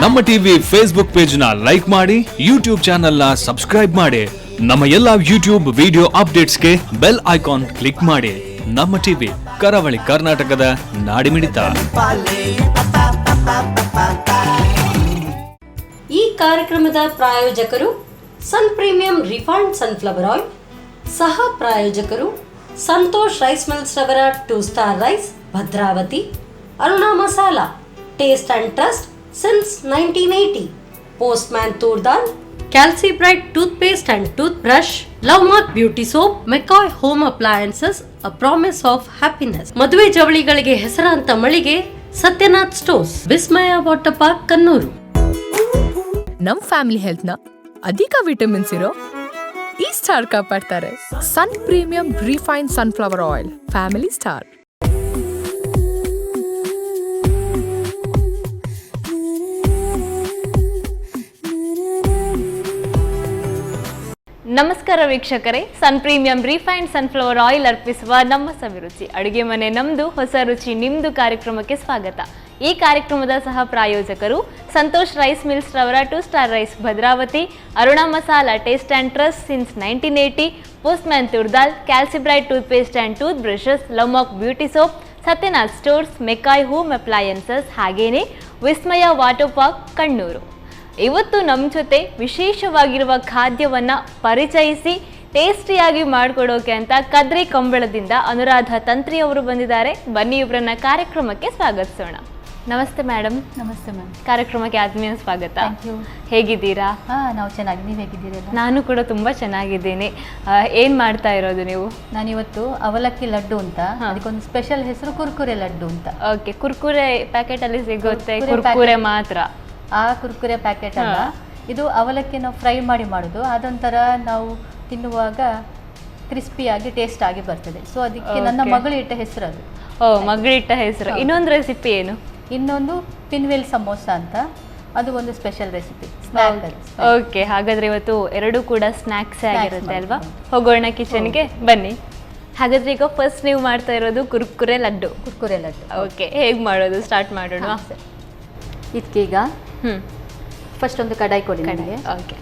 ನಮ್ಮ TV Facebook page ನ like ಮಾಡಿ, ಯೂಟ್ಯೂಬ್ ಚಾನೆಲ್ ನ ಸಬ್ಸ್ಕ್ರೈಬ್ ಮಾಡಿ. ನಮ್ಮ ಎಲ್ಲಾ ಯೂಟ್ಯೂಬ್ ವಿಡಿಯೋ ಅಪ್ಡೇಟ್ಸ್ಗೆ ಬೆಲ್ ಐಕಾನ್ ಕ್ಲಿಕ್ ಮಾಡಿ. ನಮ್ಮ ಟಿವಿ ಕರಾವಳಿ ಕರ್ನಾಟಕದ ನಾಡಿಮಿಡಿತ. ಈ ಕಾರ್ಯಕ್ರಮದ ಪ್ರಾಯೋಜಕರು ಸನ್ ಪ್ರೀಮಿಯಂ ರಿಫೈನ್ಡ್ ಸನ್ಫ್ಲವರ್ ಆಯಿಲ್, ಸಹ ಪ್ರಾಯೋಜಕರು ಸಂತೋಷ್ ರೈಸ್ ಮಿಲ್ಸ್ ರವರ 2 star rice, Bhadravati. Aruna masala, taste and trust since 1980. Postman toor dal, Calcibright toothpaste and tooth brush, love mark beauty soap, McCoy home appliances, a promise of happiness. ಮದುವೆ ಜವಳಿಗಳಿಗೆ ಹೆಸರಾಂತ ಮಳಿಗೆ Satyanath stores, Vismaya water park, Kannur. ನಮ್ family health ನ ಅಧಿಕ vitamins ಇರೋ ಈ ಸ್ಟಾರ್ ಕಾಪಾಡ್ತಾರೆ. ಸನ್ premium refined sunflower oil, family star. ನಮಸ್ಕಾರ ವೀಕ್ಷಕರೇ, Sun premium refined sunflower oil ಅರ್ಪಿಸುವ ನಮ್ಮ ಸವಿರುಚಿ ಅಡುಗೆ ಮನೆ ನಮ್ದು, ಹೊಸ ರುಚಿ ನಿಮ್ದು ಕಾರ್ಯಕ್ರಮಕ್ಕೆ ಸ್ವಾಗತ. ಈ ಕಾರ್ಯಕ್ರಮದ ಸಹ ಪ್ರಾಯೋಜಕರು ಸಂತೋಷ್ ರೈಸ್ ಮಿಲ್ಸ್ ರವರ 2 star rice, Bhadravati. Aruna masala, taste and trust since 1980. Postman toor dal, Calcibright toothpaste and tooth brushes, love mark beauty soap, Satyanath stores, McCoy home appliances, ಹಾಗೇನೆ ವಿಸ್ಮಯ ವಾಟರ್ ಪಾರ್ಕ್, ಕಣ್ಣೂರು. ಇವತ್ತು ನಮ್ಮ ಜೊತೆ ವಿಶೇಷವಾಗಿರುವ ಖಾದ್ಯವನ್ನು ಪರಿಚಯಿಸಿ ಟೇಸ್ಟಿಯಾಗಿ ಮಾಡಿಕೊಡೋಕೆ ಅಂತ ಕದ್ರಿ ಕಂಬಳದಿಂದ ಅನುರಾಧ ತಂತ್ರಿ ಅವರು ಬಂದಿದ್ದಾರೆ. ಬನ್ನಿ ಇಬ್ಬರನ್ನ ಕಾರ್ಯಕ್ರಮಕ್ಕೆ ಸ್ವಾಗತಿಸೋಣ. ನಮಸ್ತೆ ಮೇಡಮ್. ನಮಸ್ತೆ ಮ್ಯಾಮ್. ಕಾರ್ಯಕ್ರಮಕ್ಕೆ ಆತ್ಮೀಯ ಸ್ವಾಗತ. Thank you. ಹೇಗಿದ್ದೀರಾ? ನಾವು ಚೆನ್ನಾಗಿ, ನೀವು ಹೇಗಿದ್ದೀರಿ? ನಾನು ಕೂಡ ತುಂಬ ಚೆನ್ನಾಗಿದ್ದೀನಿ. ಏನು ಮಾಡ್ತಾ ಇರೋದು ನೀವು? ನಾನಿವತ್ತು ಅವಲಕ್ಕಿ ಲಡ್ಡು ಅಂತ, ಅದಕ್ಕೊಂದು ಸ್ಪೆಷಲ್ ಹೆಸರು ಕುರ್ಕುರೆ ಲಡ್ಡು ಅಂತ. ಓಕೆ, ಕುರ್ಕುರೆ ಪ್ಯಾಕೆಟಲ್ಲಿ ಸಿಗುತ್ತೆ, ಕುರ್ಕುರೆ ಮಾತ್ರ. ಆ ಕುರ್ಕುರೆ ಪ್ಯಾಕೆಟ್ ಅಲ್ಲ, ಇದು ಅವಲಕ್ಕಿ ನಾವು ಫ್ರೈ ಮಾಡಿ ಮಾಡೋದು. ಅದೊಂಥರ ನಾವು ತಿನ್ನುವಾಗ ಕ್ರಿಸ್ಪಿಯಾಗಿ ಟೇಸ್ಟ್ ಆಗಿ ಬರ್ತದೆ. ಸೊ ಅದಕ್ಕೆ ನನ್ನ ಮಗಳು ಇಟ್ಟ ಹೆಸರು ಅದು. ಓ, ಮಗಳಿಟ್ಟ ಹೆಸರು. ಇನ್ನೊಂದು ರೆಸಿಪಿ ಏನು? ಇನ್ನೊಂದು ಪಿನ್ವೆಲ್ ಸಮೋಸ ಅಂತ, ಅದು ಒಂದು ಸ್ಪೆಷಲ್ ರೆಸಿಪಿ. ಓಕೆ, ಹಾಗಾದ್ರೆ ಇವತ್ತು ಎರಡೂ ಕೂಡ ಸ್ನ್ಯಾಕ್ಸೇ ಆಗಿರುತ್ತೆ ಅಲ್ವಾ? ಹೋಗೋಣ ಕಿಚನ್ಗೆ, ಬನ್ನಿ. ಹಾಗಾದ್ರೆ ಈಗ ಫಸ್ಟ್ ನೀವು ಮಾಡ್ತಾ ಇರೋದು ಕುರ್ಕುರೆ ಲಡ್ಡು. ಕುರ್ಕುರೆ ಲಡ್ಡು. ಓಕೆ, ಹೇಗೆ ಮಾಡೋದು ಸ್ಟಾರ್ಟ್ ಮಾಡೋಣ? ಇದಕ್ಕೀಗ ಫಸ್ಟ್ ಒಂದು ಕಡಾಯಿ ಕೊಡಿ ನನಗೆ. ಓಕೆ,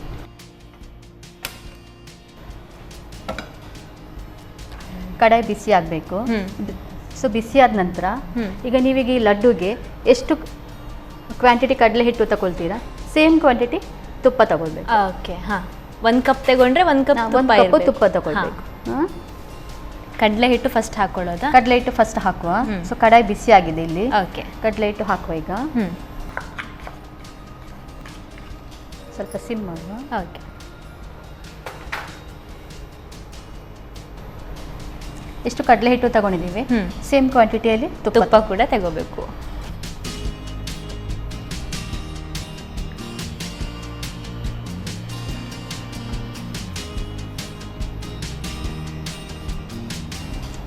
ಕಡಾಯಿ ಬಿಸಿ ಆಗಬೇಕು. ಸೊ ಬಿಸಿ ಆದ ನಂತರ ಈಗ ನೀವೀಗ ಈ ಲಡ್ಡುಗೆ ಎಷ್ಟು ಕ್ವಾಂಟಿಟಿ ಕಡಲೆ ಹಿಟ್ಟು ತಗೊಳ್ತೀರಾ, ಸೇಮ್ ಕ್ವಾಂಟಿಟಿ ತುಪ್ಪ ತಗೊಳ್ಬೇಕು. ಓಕೆ, ಹಾಂ. 1 ಕಪ್ ತಗೊಂಡ್ರೆ 1 ಕಪ್ ತುಪ್ಪ ತಗೊಳ್ಬೇಕು. ಕಡಲೆ ಹಿಟ್ಟು ಫಸ್ಟ್ ಹಾಕೊಳ್ಳೋದಾ? ಕಡಲೆ ಹಿಟ್ಟು ಫಸ್ಟ್ ಹಾಕುವ. ಸೊ ಕಡಾಯಿ ಬಿಸಿ ಆಗಿದೆ, ಇಲ್ಲಿ ಓಕೆ ಕಡಲೆ ಹಿಟ್ಟು ಹಾಕುವ. ಈಗ ಸ್ವಲ್ಪ ಸಿಮ್ ಮಾಡುವ. ಓಕೆ, ಎಷ್ಟು ಕಡಲೆ ಹಿಟ್ಟು ತಗೊಂಡಿದ್ದೀವಿ, ಸೇಮ್ ಕ್ವಾಂಟಿಟಿಯಲ್ಲಿ ತುಪ್ಪ ಕೂಡ ತಗೋಬೇಕು.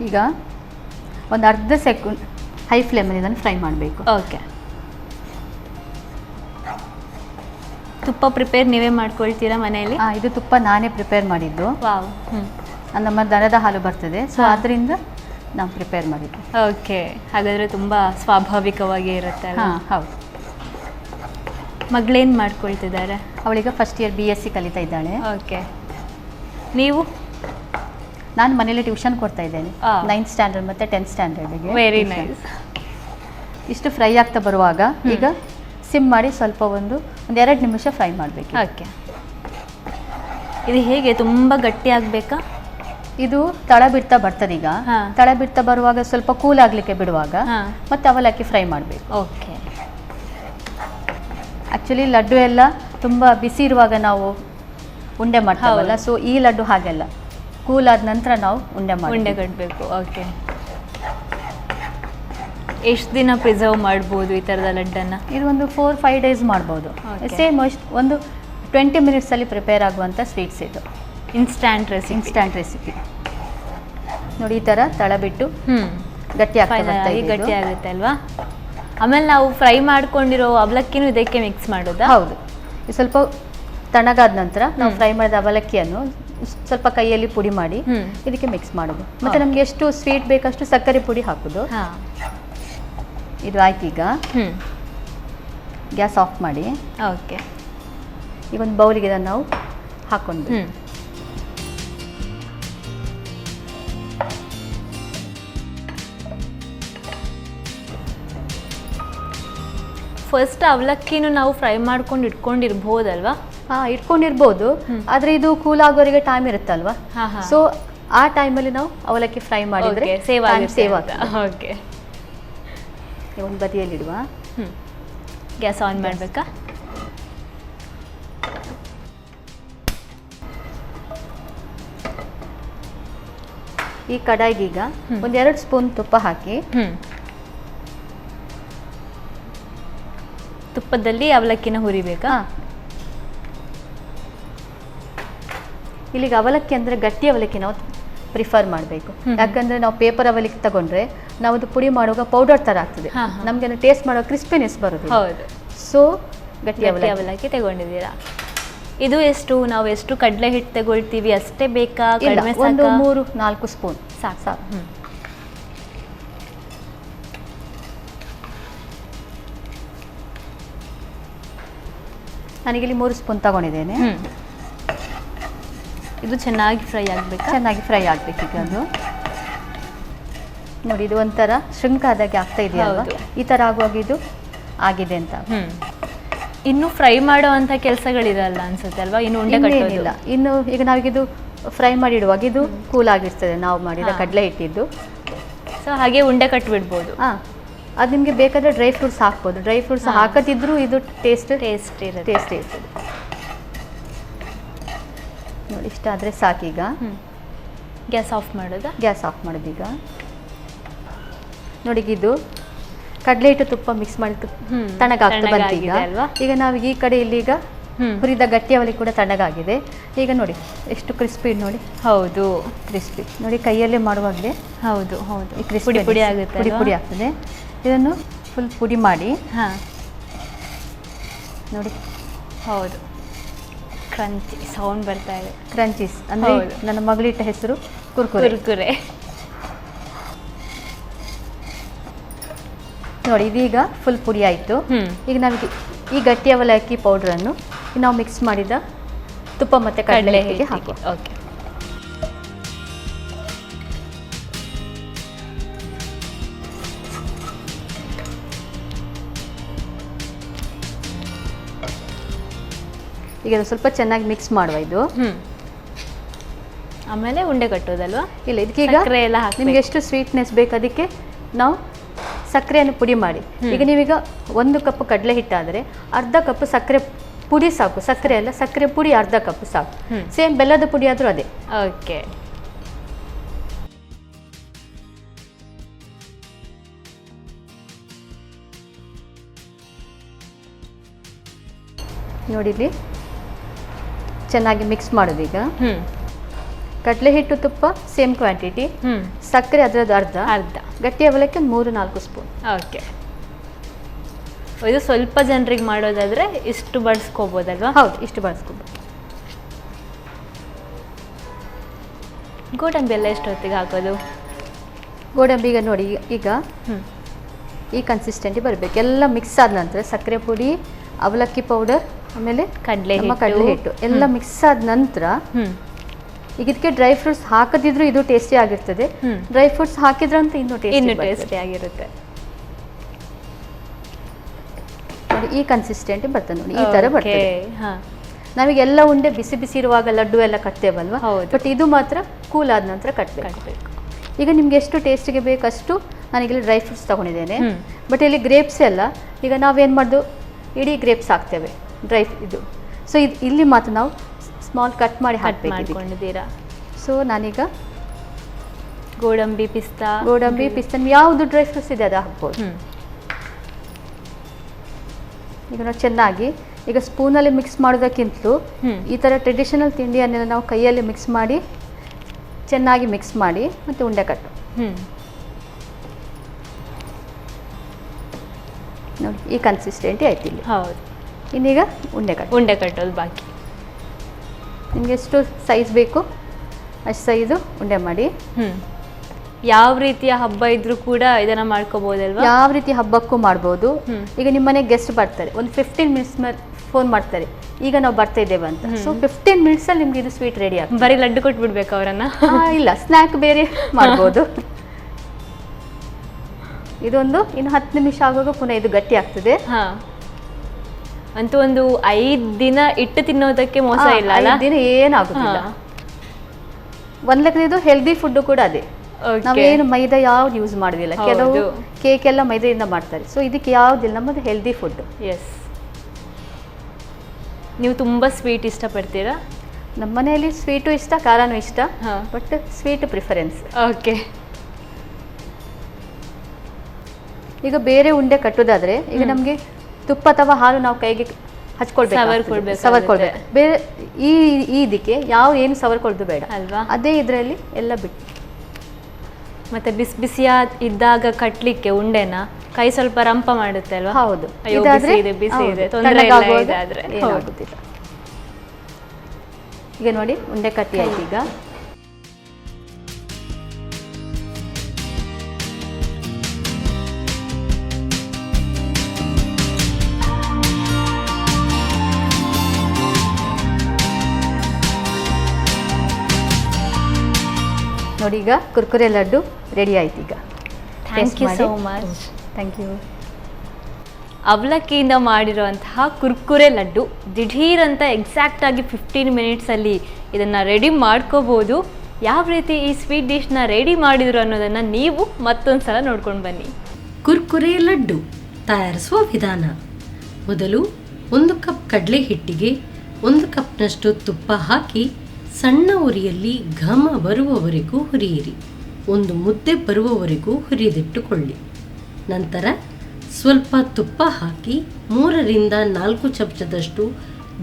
ಈಗ ಒಂದು ಅರ್ಧ ಸೆಕೆಂಡ್ ಹೈ ಫ್ಲೇಮಲ್ಲಿ ಇದನ್ನು ಫ್ರೈ ಮಾಡಬೇಕು. ಓಕೆ, ತುಪ್ಪ ಪ್ರಿಪೇರ್ ನೀವೇ ಮಾಡ್ಕೊಳ್ತೀರಾ ಮನೆಯಲ್ಲಿ? ಇದು ತುಪ್ಪ ನಾನೇ ಪ್ರಿಪೇರ್ ಮಾಡಿದ್ದು. ವಾವ್. ನಮ್ಮ ದನದ ಹಾಲು ಬರ್ತದೆ, ಸೊ ಅದರಿಂದ ನಾವು ಪ್ರಿಪೇರ್ ಮಾಡಿದ್ದು. ಓಕೆ, ಹಾಗಾದರೆ ತುಂಬ ಸ್ವಾಭಾವಿಕವಾಗಿ ಇರುತ್ತೆ. ಹೌದು. ಮಗಳೇನು ಮಾಡ್ಕೊಳ್ತಿದ್ದಾರೆ? ಅವಳೀಗ ಫಸ್ಟ್ ಇಯರ್ BSc ಕಲಿತಾ ಇದ್ದಾಳೆ. ಓಕೆ, ನೀವು? ನಾನು ಮನೇಲಿ ಟ್ಯೂಷನ್ ಕೊಡ್ತಾ ಇದ್ದೇನೆ, 9th ಸ್ಟ್ಯಾಂಡರ್ಡ್ ಮತ್ತು 10th ಸ್ಟ್ಯಾಂಡರ್ಡಿಗೆ. Very nice. ಇಷ್ಟು ಫ್ರೈ ಆಗ್ತಾ ಬರುವಾಗ ಈಗ ಸಿಮ್ ಮಾಡಿ ಸ್ವಲ್ಪ ಒಂದು 2 ನಿಮಿಷ ಫ್ರೈ ಮಾಡಬೇಕು. ಓಕೆ, ಇದು ಹೇಗೆ ತುಂಬ ಗಟ್ಟಿ ಆಗಬೇಕಾ? ಇದು ತಳ ಬಿಡ್ತಾ ಬರ್ತದೆ. ಈಗ ತಳ ಬಿಡ್ತಾ ಬರುವಾಗ ಸ್ವಲ್ಪ ಕೂಲ್ ಆಗಲಿಕ್ಕೆ ಬಿಡುವಾಗ ಮತ್ತೆ ಅವಲಕ್ಕಿ ಫ್ರೈ ಮಾಡಬೇಕು. ಓಕೆ, ಆ್ಯಕ್ಚುಲಿ ಲಡ್ಡು ಎಲ್ಲ ತುಂಬ ಬಿಸಿ ಇರುವಾಗ ನಾವು ಉಂಡೆ ಮಾಡ್ತಾವಲ್ಲ, ಸೊ ಈ ಲಡ್ಡು ಹಾಗೆಲ್ಲ ಕೂಲ್ ಆದ ನಂತರ ನಾವು ಉಂಡೆ ಕಟ್ಟಬೇಕು. ಓಕೆ, ಎಷ್ಟು ದಿನ ಪ್ರಿಸರ್ವ್ ಮಾಡ್ಬೋದು ಈ ಥರದ ಲಡ್ಡನ್ನು? ಇದು ಒಂದು 4-5 ಡೇಸ್ ಮಾಡ್ಬೋದು. ಸೇಮ್ ಒಂದು 20 ಮಿನಿಟ್ಸಲ್ಲಿ ಪ್ರಿಪೇರ್ ಆಗುವಂಥ ಸ್ವೀಟ್ಸ್ ಇದು. ಇನ್ಸ್ಟ್ಯಾಂಟ್ ರೆಸಿಪಿ ನೋಡಿ, ಈ ಥರ ತಳ ಬಿಟ್ಟು ಗಟ್ಟಿ ಆಗುತ್ತೆ ಅಲ್ವಾ? ಆಮೇಲೆ ನಾವು ಫ್ರೈ ಮಾಡ್ಕೊಂಡಿರೋ ಅವಲಕ್ಕಿನೂ ಇದಕ್ಕೆ ಮಿಕ್ಸ್ ಮಾಡೋದಾ? ಹೌದು. ಸ್ವಲ್ಪ ತಣ್ಣಗಾದ ನಂತರ ನಾವು ಫ್ರೈ ಮಾಡಿದ ಅವಲಕ್ಕಿಯನ್ನು ಸ್ವಲ್ಪ ಕೈಯಲ್ಲಿ ಪುಡಿ ಮಾಡಿ ಇದಕ್ಕೆ ಮಿಕ್ಸ್ ಮಾಡೋದು. ಮತ್ತೆ ನಮಗೆ ಎಷ್ಟು ಸ್ವೀಟ್ ಬೇಕಷ್ಟು ಸಕ್ಕರೆ ಪುಡಿ ಹಾಕೋದು. ಇದು ಆಯ್ತು. ಈಗ ಗ್ಯಾಸ್ ಆಫ್ ಮಾಡಿ ಓಕೆ. ಈಗ ಒಂದು ಬೌಲಿಗೆ ಇದನ್ನು ನಾವು ಹಾಕ್ಕೊಂಡು ಫಸ್ಟ್ ಅವಲಕ್ಕಿನೂ ನಾವು ಫ್ರೈ ಮಾಡ್ಕೊಂಡು ಇಟ್ಕೊಂಡಿರ್ಬೋದಲ್ವಾ? ಇಟ್ಕೊಂಡಿರ್ಬೋದು, ಆದರೆ ಇದು ಕೂಲ್ ಆಗೋರಿಗೆ ಟೈಮ್ ಇರುತ್ತಲ್ವಾ, ಹಾಂ ಹಾಂ. ಸೊ ಆ ಟೈಮಲ್ಲಿ ನಾವು ಅವಲಕ್ಕಿ ಫ್ರೈ ಮಾಡಿದರೆ ಸೇವ್ ಸೇವ್ ಆಗುತ್ತೆ. ಆಗ್ತದೆ. ಓಕೆ. ಒಂದು ಬದಿಯಲ್ಲಿಡುವ. ಗ್ಯಾಸ್ ಆನ್ ಮಾಡಬೇಕಾ? ಈ ಕಡಾಯಿಗೀಗ ಒಂದು 2 ಸ್ಪೂನ್ ತುಪ್ಪ ಹಾಕಿ ತುಪ್ಪದಲ್ಲಿ ಅವಲಕ್ಕಿನ ಹುರಿಬೇಕಾ? ಇಲ್ಲಿಗೆ ಅವಲಕ್ಕಿ ಅಂದರೆ ಗಟ್ಟಿ ಅವಲಕ್ಕಿ ನಾವು ಪ್ರಿಫರ್ ಮಾಡಬೇಕು. ಯಾಕಂದರೆ ನಾವು ಪೇಪರ್ ಅವಲಕ್ಕಿ ತಗೊಂಡ್ರೆ ನಾವು ಅದು ಪುಡಿ ಮಾಡುವಾಗ ಪೌಡರ್ ಥರ ಆಗ್ತದೆ, ನಮಗೆ ಟೇಸ್ಟ್ ಮಾಡೋ ಕ್ರಿಸ್ಪಿನೆಸ್ ಬರೋದು. ಹೌದು. ಸೊ ಗಟ್ಟಿ ಅವಲಕ್ಕಿ ತಗೊಂಡಿದ್ದೀರಾ. ಇದು ನಾವು ಎಷ್ಟು ಕಡಲೆ ಹಿಟ್ಟು ತಗೊಳ್ತೀವಿ ಅಷ್ಟೇ ಬೇಕಾ? ಕಡಿಮೆ ಒಂದು 3-4 ಸ್ಪೂನ್ ಸಾಕು. ಸಾಕು. ನಾನೀಗಿಲ್ಲಿ 3 ಸ್ಪೂನ್ ತಗೊಂಡಿದ್ದೇನೆ. ಇದು ಚೆನ್ನಾಗಿ ಫ್ರೈ ಆಗಬೇಕು. ಚೆನ್ನಾಗಿ ಫ್ರೈ ಆಗಬೇಕು. ಈಗ ಅದು ನೋಡಿ, ಇದು ಒಂಥರ ಶೃಂಕ ಆದಾಗೆ ಆಗ್ತಾ ಇದೆಯಲ್ವಾ, ಈ ಥರ ಆಗುವಾಗ ಇದು ಆಗಿದೆ ಅಂತ. ಇನ್ನು ಫ್ರೈ ಮಾಡುವಂಥ ಕೆಲಸಗಳಿರಲ್ಲ ಅನ್ಸುತ್ತೆ ಅಲ್ವಾ? ಇನ್ನು ಉಂಡೆ ಕಟ್ಟೋದಿಲ್ಲ. ಇನ್ನು ಈಗ ನಾವೀಗಿದು ಫ್ರೈ ಮಾಡಿಡುವಾಗ ಇದು ಕೂಲ್ ಆಗಿರ್ತದೆ, ನಾವು ಮಾಡಿದ ಕಡಲೆ ಹಿಟ್ಟಿದ್ದು. ಸೊ ಹಾಗೆ ಉಂಡೆ ಕಟ್ಟಿಬಿಡ್ಬೋದು. ಅದು ನಿಮಗೆ ಬೇಕಾದರೆ ಡ್ರೈ ಫ್ರೂಟ್ಸ್ ಹಾಕ್ಬೋದು. ಡ್ರೈ ಫ್ರೂಟ್ಸ್ ಹಾಕದಿದ್ರೂ ಇದು ಟೇಸ್ಟ್ ಇರ್ತದೆ. ನೋಡಿ, ಇಷ್ಟ ಆದರೆ ಸಾಕೀಗ. ಗ್ಯಾಸ್ ಆಫ್ ಮಾಡೋದಾ? ಗ್ಯಾಸ್ ಆಫ್ ಮಾಡೋದೀಗ. ನೋಡಿ, ಇದು ಕಡಲೆ ಹಿಟ್ಟು ತುಪ್ಪ ಮಿಕ್ಸ್ ಮಾಡಿ ತಣ್ಣಗಾಗ್ತಾ ಬಂತೀಗ. ಈಗ ನಾವು ಈ ಕಡೆ ಇಲ್ಲಿಗ ಹುರಿದ ಗಟ್ಟಿ ಅವಲಕ್ಕಿ ಕೂಡ ತಣ್ಣಗಾಗಿದೆ. ಈಗ ನೋಡಿ ಎಷ್ಟು ಕ್ರಿಸ್ಪಿ ನೋಡಿ. ಹೌದು, ಕ್ರಿಸ್ಪಿ ನೋಡಿ, ಕೈಯಲ್ಲೇ ಮಾಡುವಾಗಲೇ. ಹೌದು ಹೌದು, ಈ ಕ್ರಿಸ್ಪಿ ಪುಡಿ ಆಗುತ್ತೆ, ಪುಡಿ ಆಗ್ತದೆ. ಇದನ್ನು ಫುಲ್ ಪುಡಿ ಮಾಡಿ ನೋಡಿ. ಹೌದು, ಕ್ರಂಚಿ ಸೌಂಡ್ ಬರ್ತಾ ಇದೆ. ಕ್ರಂಚೀಸ್ ಅಂದರೆ ನನ್ನ ಮಗಳಿಟ್ಟ ಹೆಸರು ಕುರ್ಕುರೆ. ನೋಡಿ, ಇದೀಗ ಫುಲ್ ಪುಡಿ ಆಯಿತು. ಈಗ ನಮಗೆ ಈ ಗಟ್ಟಿ ಅವಲಕ್ಕಿ ಪೌಡ್ರನ್ನು ನಾವು ಮಿಕ್ಸ್ ಮಾಡಿದ ತುಪ್ಪ ಮತ್ತು ಕಡಲೆ ಹಿಟ್ಟಿಗೆ ಹಾಕುವ. ಓಕೆ. ಈಗ ಅದು ಸ್ವಲ್ಪ ಚೆನ್ನಾಗಿ ಮಿಕ್ಸ್ ಮಾಡುವ. ಇದು ಆಮೇಲೆ ಉಂಡೆ ಕಟ್ಟೋದಲ್ವಾ? ಇಲ್ಲ, ಇದಕ್ಕೀಗ ನಿಮ್ಗೆ ಎಷ್ಟು ಸ್ವೀಟ್ನೆಸ್ ಬೇಕು ಅದಕ್ಕೆ ನಾವು ಸಕ್ಕರೆಯನ್ನು ಪುಡಿ ಮಾಡಿ. ಈಗ ನೀವೀಗ 1 ಕಪ್ ಕಡಲೆ ಹಿಟ್ಟಾದರೆ ಅರ್ಧ ಕಪ್ ಸಕ್ಕರೆ ಪುಡಿ ಸಾಕು. ಸಕ್ಕರೆ ಅಲ್ಲ, ಸಕ್ಕರೆ ಪುಡಿ ಅರ್ಧ ಕಪ್ ಸಾಕು. ಸೇಮ್ ಬೆಲ್ಲದ ಪುಡಿ ಆದರೂ ಅದೇ. ಓಕೆ. ನೋಡಿಲಿ, ಚೆನ್ನಾಗಿ ಮಿಕ್ಸ್ ಮಾಡೋದು. ಈಗ ಕಡಲೆ ಹಿಟ್ಟು ತುಪ್ಪ ಸೇಮ್ ಕ್ವಾಂಟಿಟಿ, ಸಕ್ಕರೆ ಅದರದ್ದು ಅರ್ಧ, ಗಟ್ಟಿ ಅವಲಕ್ಕಿ 3-4 ಸ್ಪೂನ್. ಓಕೆ. ಇದು ಸ್ವಲ್ಪ ಜನರಿಗೆ ಮಾಡೋದಾದ್ರೆ ಇಷ್ಟು ಬಳಸ್ಕೋಬೋದಲ್ವಾ? ಹೌದು, ಇಷ್ಟು ಬಳಸ್ಕೋಬೋದು. ಗೋಡಂಬಿ ಎಲ್ಲ ಎಷ್ಟು ಹೊತ್ತಿಗೆ ಹಾಕೋದು? ಗೋಡಂಬಿ ಈಗ ನೋಡಿ, ಈಗ ಈ ಕನ್ಸಿಸ್ಟೆಂಟಿ ಬರಬೇಕು. ಎಲ್ಲ ಮಿಕ್ಸ್ ಆದ ನಂತರ ಸಕ್ಕರೆ ಪುಡಿ, ಅವಲಕ್ಕಿ ಪೌಡರ್, ಆಮೇಲೆ ಕಡಲೆ ಹಿಟ್ಟು ಎಲ್ಲ ಮಿಕ್ಸ್ ಆದ ನಂತರ ಈಗ ಇದಕ್ಕೆ ಡ್ರೈ ಫ್ರೂಟ್ಸ್ ಹಾಕದಿದ್ರು ಇದು ಟೇಸ್ಟಿ ಆಗಿರ್ತದೆ. ಡ್ರೈ ಫ್ರೂಟ್ಸ್ ಹಾಕಿದ್ರಂತ ಇನ್ನೂ ಟೇಸ್ಟಿ ಆಗಿರುತ್ತೆ. ನೋಡಿ, ಈ ಕನ್ಸಿಸ್ಟೆಂಟಿ ಬರ್ತದೆ ನೋಡಿ, ಈ ತರ ಬರ್ತದೆ. ನಾವೀಗೆಲ್ಲ ಉಂಡೆ ಬಿಸಿ ಬಿಸಿ ಇರುವಾಗ ಲಡ್ಡು ಎಲ್ಲ ಕಟ್ತೇವಲ್ವಾ, ಬಟ್ ಇದು ಮಾತ್ರ ಕೂಲ್ ಆದ ನಂತರ ಕಟ್ಟಬೇಕು. ಈಗ ನಿಮ್ಗೆ ಎಷ್ಟು ಟೇಸ್ಟಿಗೆ ಬೇಕಷ್ಟು ನಾನೀಗ ಡ್ರೈ ಫ್ರೂಟ್ಸ್ ತಗೊಂಡಿದ್ದೇನೆ. ಬಟ್ ಇಲ್ಲಿ ಗ್ರೇಪ್ಸ್ ಎಲ್ಲ ಈಗ ನಾವೇನು ಮಾಡೋದು, ಇಡೀ ಗ್ರೇಪ್ಸ್ ಹಾಕ್ತೇವೆ ಡ್ರೈ ಇದು. ಸೊ ಇಲ್ಲಿ ಮಾತ್ರ ನಾವು ಸ್ಮಾಲ್ ಕಟ್ ಮಾಡಿ ಹಾಕಬೇಕು. ಸೊ ನಾನೀಗ ಗೋಡಂಬಿ ಪಿಸ್ತಾ ಯಾವುದು ಡ್ರೈ ಫ್ರೂಟ್ಸ್ ಇದೆ ಅದು ಹಾಕ್ಬೋದು. ಈಗ ನಾವು ಚೆನ್ನಾಗಿ ಈಗ ಸ್ಪೂನಲ್ಲಿ ಮಿಕ್ಸ್ ಮಾಡೋದಕ್ಕಿಂತಲೂ ಈ ಥರ ಟ್ರೆಡಿಷನಲ್ ತಿಂಡಿಯನ್ನೆಲ್ಲ ನಾವು ಕೈಯಲ್ಲಿ ಮಿಕ್ಸ್ ಮಾಡಿ ಚೆನ್ನಾಗಿ ಮಿಕ್ಸ್ ಮಾಡಿ ಮತ್ತು ಉಂಡೆ ಕಟ್ಟು. ನೋಡಿ, ಈ ಕನ್ಸಿಸ್ಟೆಂಟಿ ಆಯ್ತು ಇಲ್ಲಿ. ಹೌದು. ಇನ್ನೀಗ ಉಂಡೆ ಕಟ್ಟೋದು ಬಾಕಿ. ನಿಮಗೆ ಎಷ್ಟು ಸೈಜ್ ಬೇಕು ಅಷ್ಟು ಸೈಜು ಉಂಡೆ ಮಾಡಿ. ಯಾವ ರೀತಿಯ ಹಬ್ಬ ಇದ್ರೂ ಕೂಡ ಇದನ್ನ ಮಾಡ್ಕೋಬಹುದಲ್ವಾ? ಯಾವ ರೀತಿ ಹಬ್ಬಕ್ಕೂ ಮಾಡ್ಬೋದು. ಈಗ ನಿಮ್ಮ ಮನೆಗೆ ಗೆಸ್ಟ್ ಬರ್ತಾರೆ, ಒಂದು 15 ಮಿನಿಟ್ಸ್ ಮೇಲೆ ಫೋನ್ ಮಾಡ್ತಾರೆ, ಈಗ ನಾವು ಬರ್ತಾ ಇದ್ದೇವೆ ಅಂತ. ಸೊ 15 ಮಿನಿಟ್ಸಲ್ಲಿ ನಿಮ್ಗೆ ಇದು ಸ್ವೀಟ್ ರೆಡಿ ಆಗ್ತದೆ. ಬರೀ ಲಡ್ಡು ಕೊಟ್ಬಿಡ್ಬೇಕು ಅವರನ್ನ? ಇಲ್ಲ, ಸ್ನ್ಯಾಕ್ ಬೇರೆ ಮಾಡ್ಬೋದು. ಇದೊಂದು ಇನ್ನು 10 ನಿಮಿಷ ಆಗುವಾಗ ಪುನಃ ಇದು ಗಟ್ಟಿ ಆಗ್ತದೆ. ಅಂತೂ ಒಂದು 5 ದಿನ ಇಟ್ಟು ತಿನ್ನೋದಕ್ಕೆ ಮೋಸ ಇಲ್ಲ ಅಲ್ಲ? 5 ದಿನ ಏನಾಗುದಿಲ್ಲ. ಒಂದ್ ಲೆಕ್ಕದ ಹೆಲ್ದಿ ಫುಡ್ ಕೂಡ ಅದೇ. ನಾವೇನು ಮೈದಾ ಯಾವ್ದು ಯೂಸ್ ಮಾಡೋದಿಲ್ಲ. ಕೆಲವು ಕೇಕ್ ಎಲ್ಲ ಮೈದಾದಿಂದ ಮಾಡ್ತಾರೆ. ಸೊ ಇದಕ್ಕೆ ಯಾವ್ದಿಲ್ಲ, ನಮ್ಮದು ಹೆಲ್ದಿ ಫುಡ್. ಎಸ್. ನೀವು ತುಂಬಾ ಸ್ವೀಟ್ ಇಷ್ಟಪಡ್ತೀರಾ? ನಮ್ಮ ಮನೆಯಲ್ಲಿ ಸ್ವೀಟು ಇಷ್ಟ, ಖಾರನೂ ಇಷ್ಟ, ಬಟ್ ಸ್ವೀಟ್ ಪ್ರಿಫರೆನ್ಸ್. ಓಕೆ. ಈಗ ಬೇರೆ ಉಂಡೆ ಕಟ್ಟೋದಾದ್ರೆ ಈಗ ನಮಗೆ ತುಪ್ಪ ಅಥವಾ ಹಾಲು ನಾವು ಕೈಗೆ ಸವರ್ಕೊಳ್ಬೇಕು. ಬೇರೆ ಈ ಇದಕ್ಕೆ ಯಾವ ಏನು ಸವರ್ಕೊಳ್ದು ಬೇಡ ಅಲ್ವಾ? ಅದೇ ಇದರಲ್ಲಿ ಎಲ್ಲ ಬಿಟ್ಟು. ಮತ್ತೆ ಬಿಸಿಯ ಇದ್ದಾಗ ಕಟ್ಲಿಕ್ಕೆ ಉಂಡೆನ ಕೈ ಸ್ವಲ್ಪ ರಂಪ ಮಾಡುತ್ತೆ ಅಲ್ವಾ? ಹೌದು. ಬಿಸಿ ಇದೆ ತೊಂದರೆ ಇಲ್ಲ ಇದಾದ್ರೆ. ಈಗ ನೋಡಿ ಉಂಡೆ ಕಟ್ಟಿ ಆಯ್ತು. ಈಗ ನೋಡಿ, ಈಗ ಕುರ್ಕುರೆ ಲಡ್ಡು ರೆಡಿ ಆಯ್ತು. ಈಗ thank you so much. Thank you. ಅವಲಕ್ಕಿಯಿಂದ ಮಾಡಿರುವಂತಹ ಕುರ್ಕುರೆ ಲಡ್ಡು ದಿಢೀರ್ ಅಂತ ಎಕ್ಸಾಕ್ಟ್ ಆಗಿ 15 ಮಿನಿಟ್ಸಲ್ಲಿ ಇದನ್ನು ರೆಡಿ ಮಾಡ್ಕೋಬೋದು. ಯಾವ ರೀತಿ ಈ ಸ್ವೀಟ್ ಡಿಶ್ನ ರೆಡಿ ಮಾಡಿದ್ರು ಅನ್ನೋದನ್ನು ನೀವು ಮತ್ತೊಂದು ಸಲ ನೋಡ್ಕೊಂಡು ಬನ್ನಿ. ಕುರ್ಕುರೆ ಲಡ್ಡು ತಯಾರಿಸುವ ವಿಧಾನ: ಮೊದಲು 1 ಕಪ್ ಕಡಲೆ ಹಿಟ್ಟಿಗೆ 1 ಕಪ್ನಷ್ಟು ತುಪ್ಪ ಹಾಕಿ ಸಣ್ಣ ಉರಿಯಲ್ಲಿ ಘಮ ಬರುವವರೆಗೂ ಹುರಿಯಿರಿ. 1 ಮುದ್ದೆ ಬರುವವರೆಗೂ ಹುರಿದಿಟ್ಟುಕೊಳ್ಳಿ. ನಂತರ ಸ್ವಲ್ಪ ತುಪ್ಪ ಹಾಕಿ 3ರಿಂದ 4 ಚಮಚದಷ್ಟು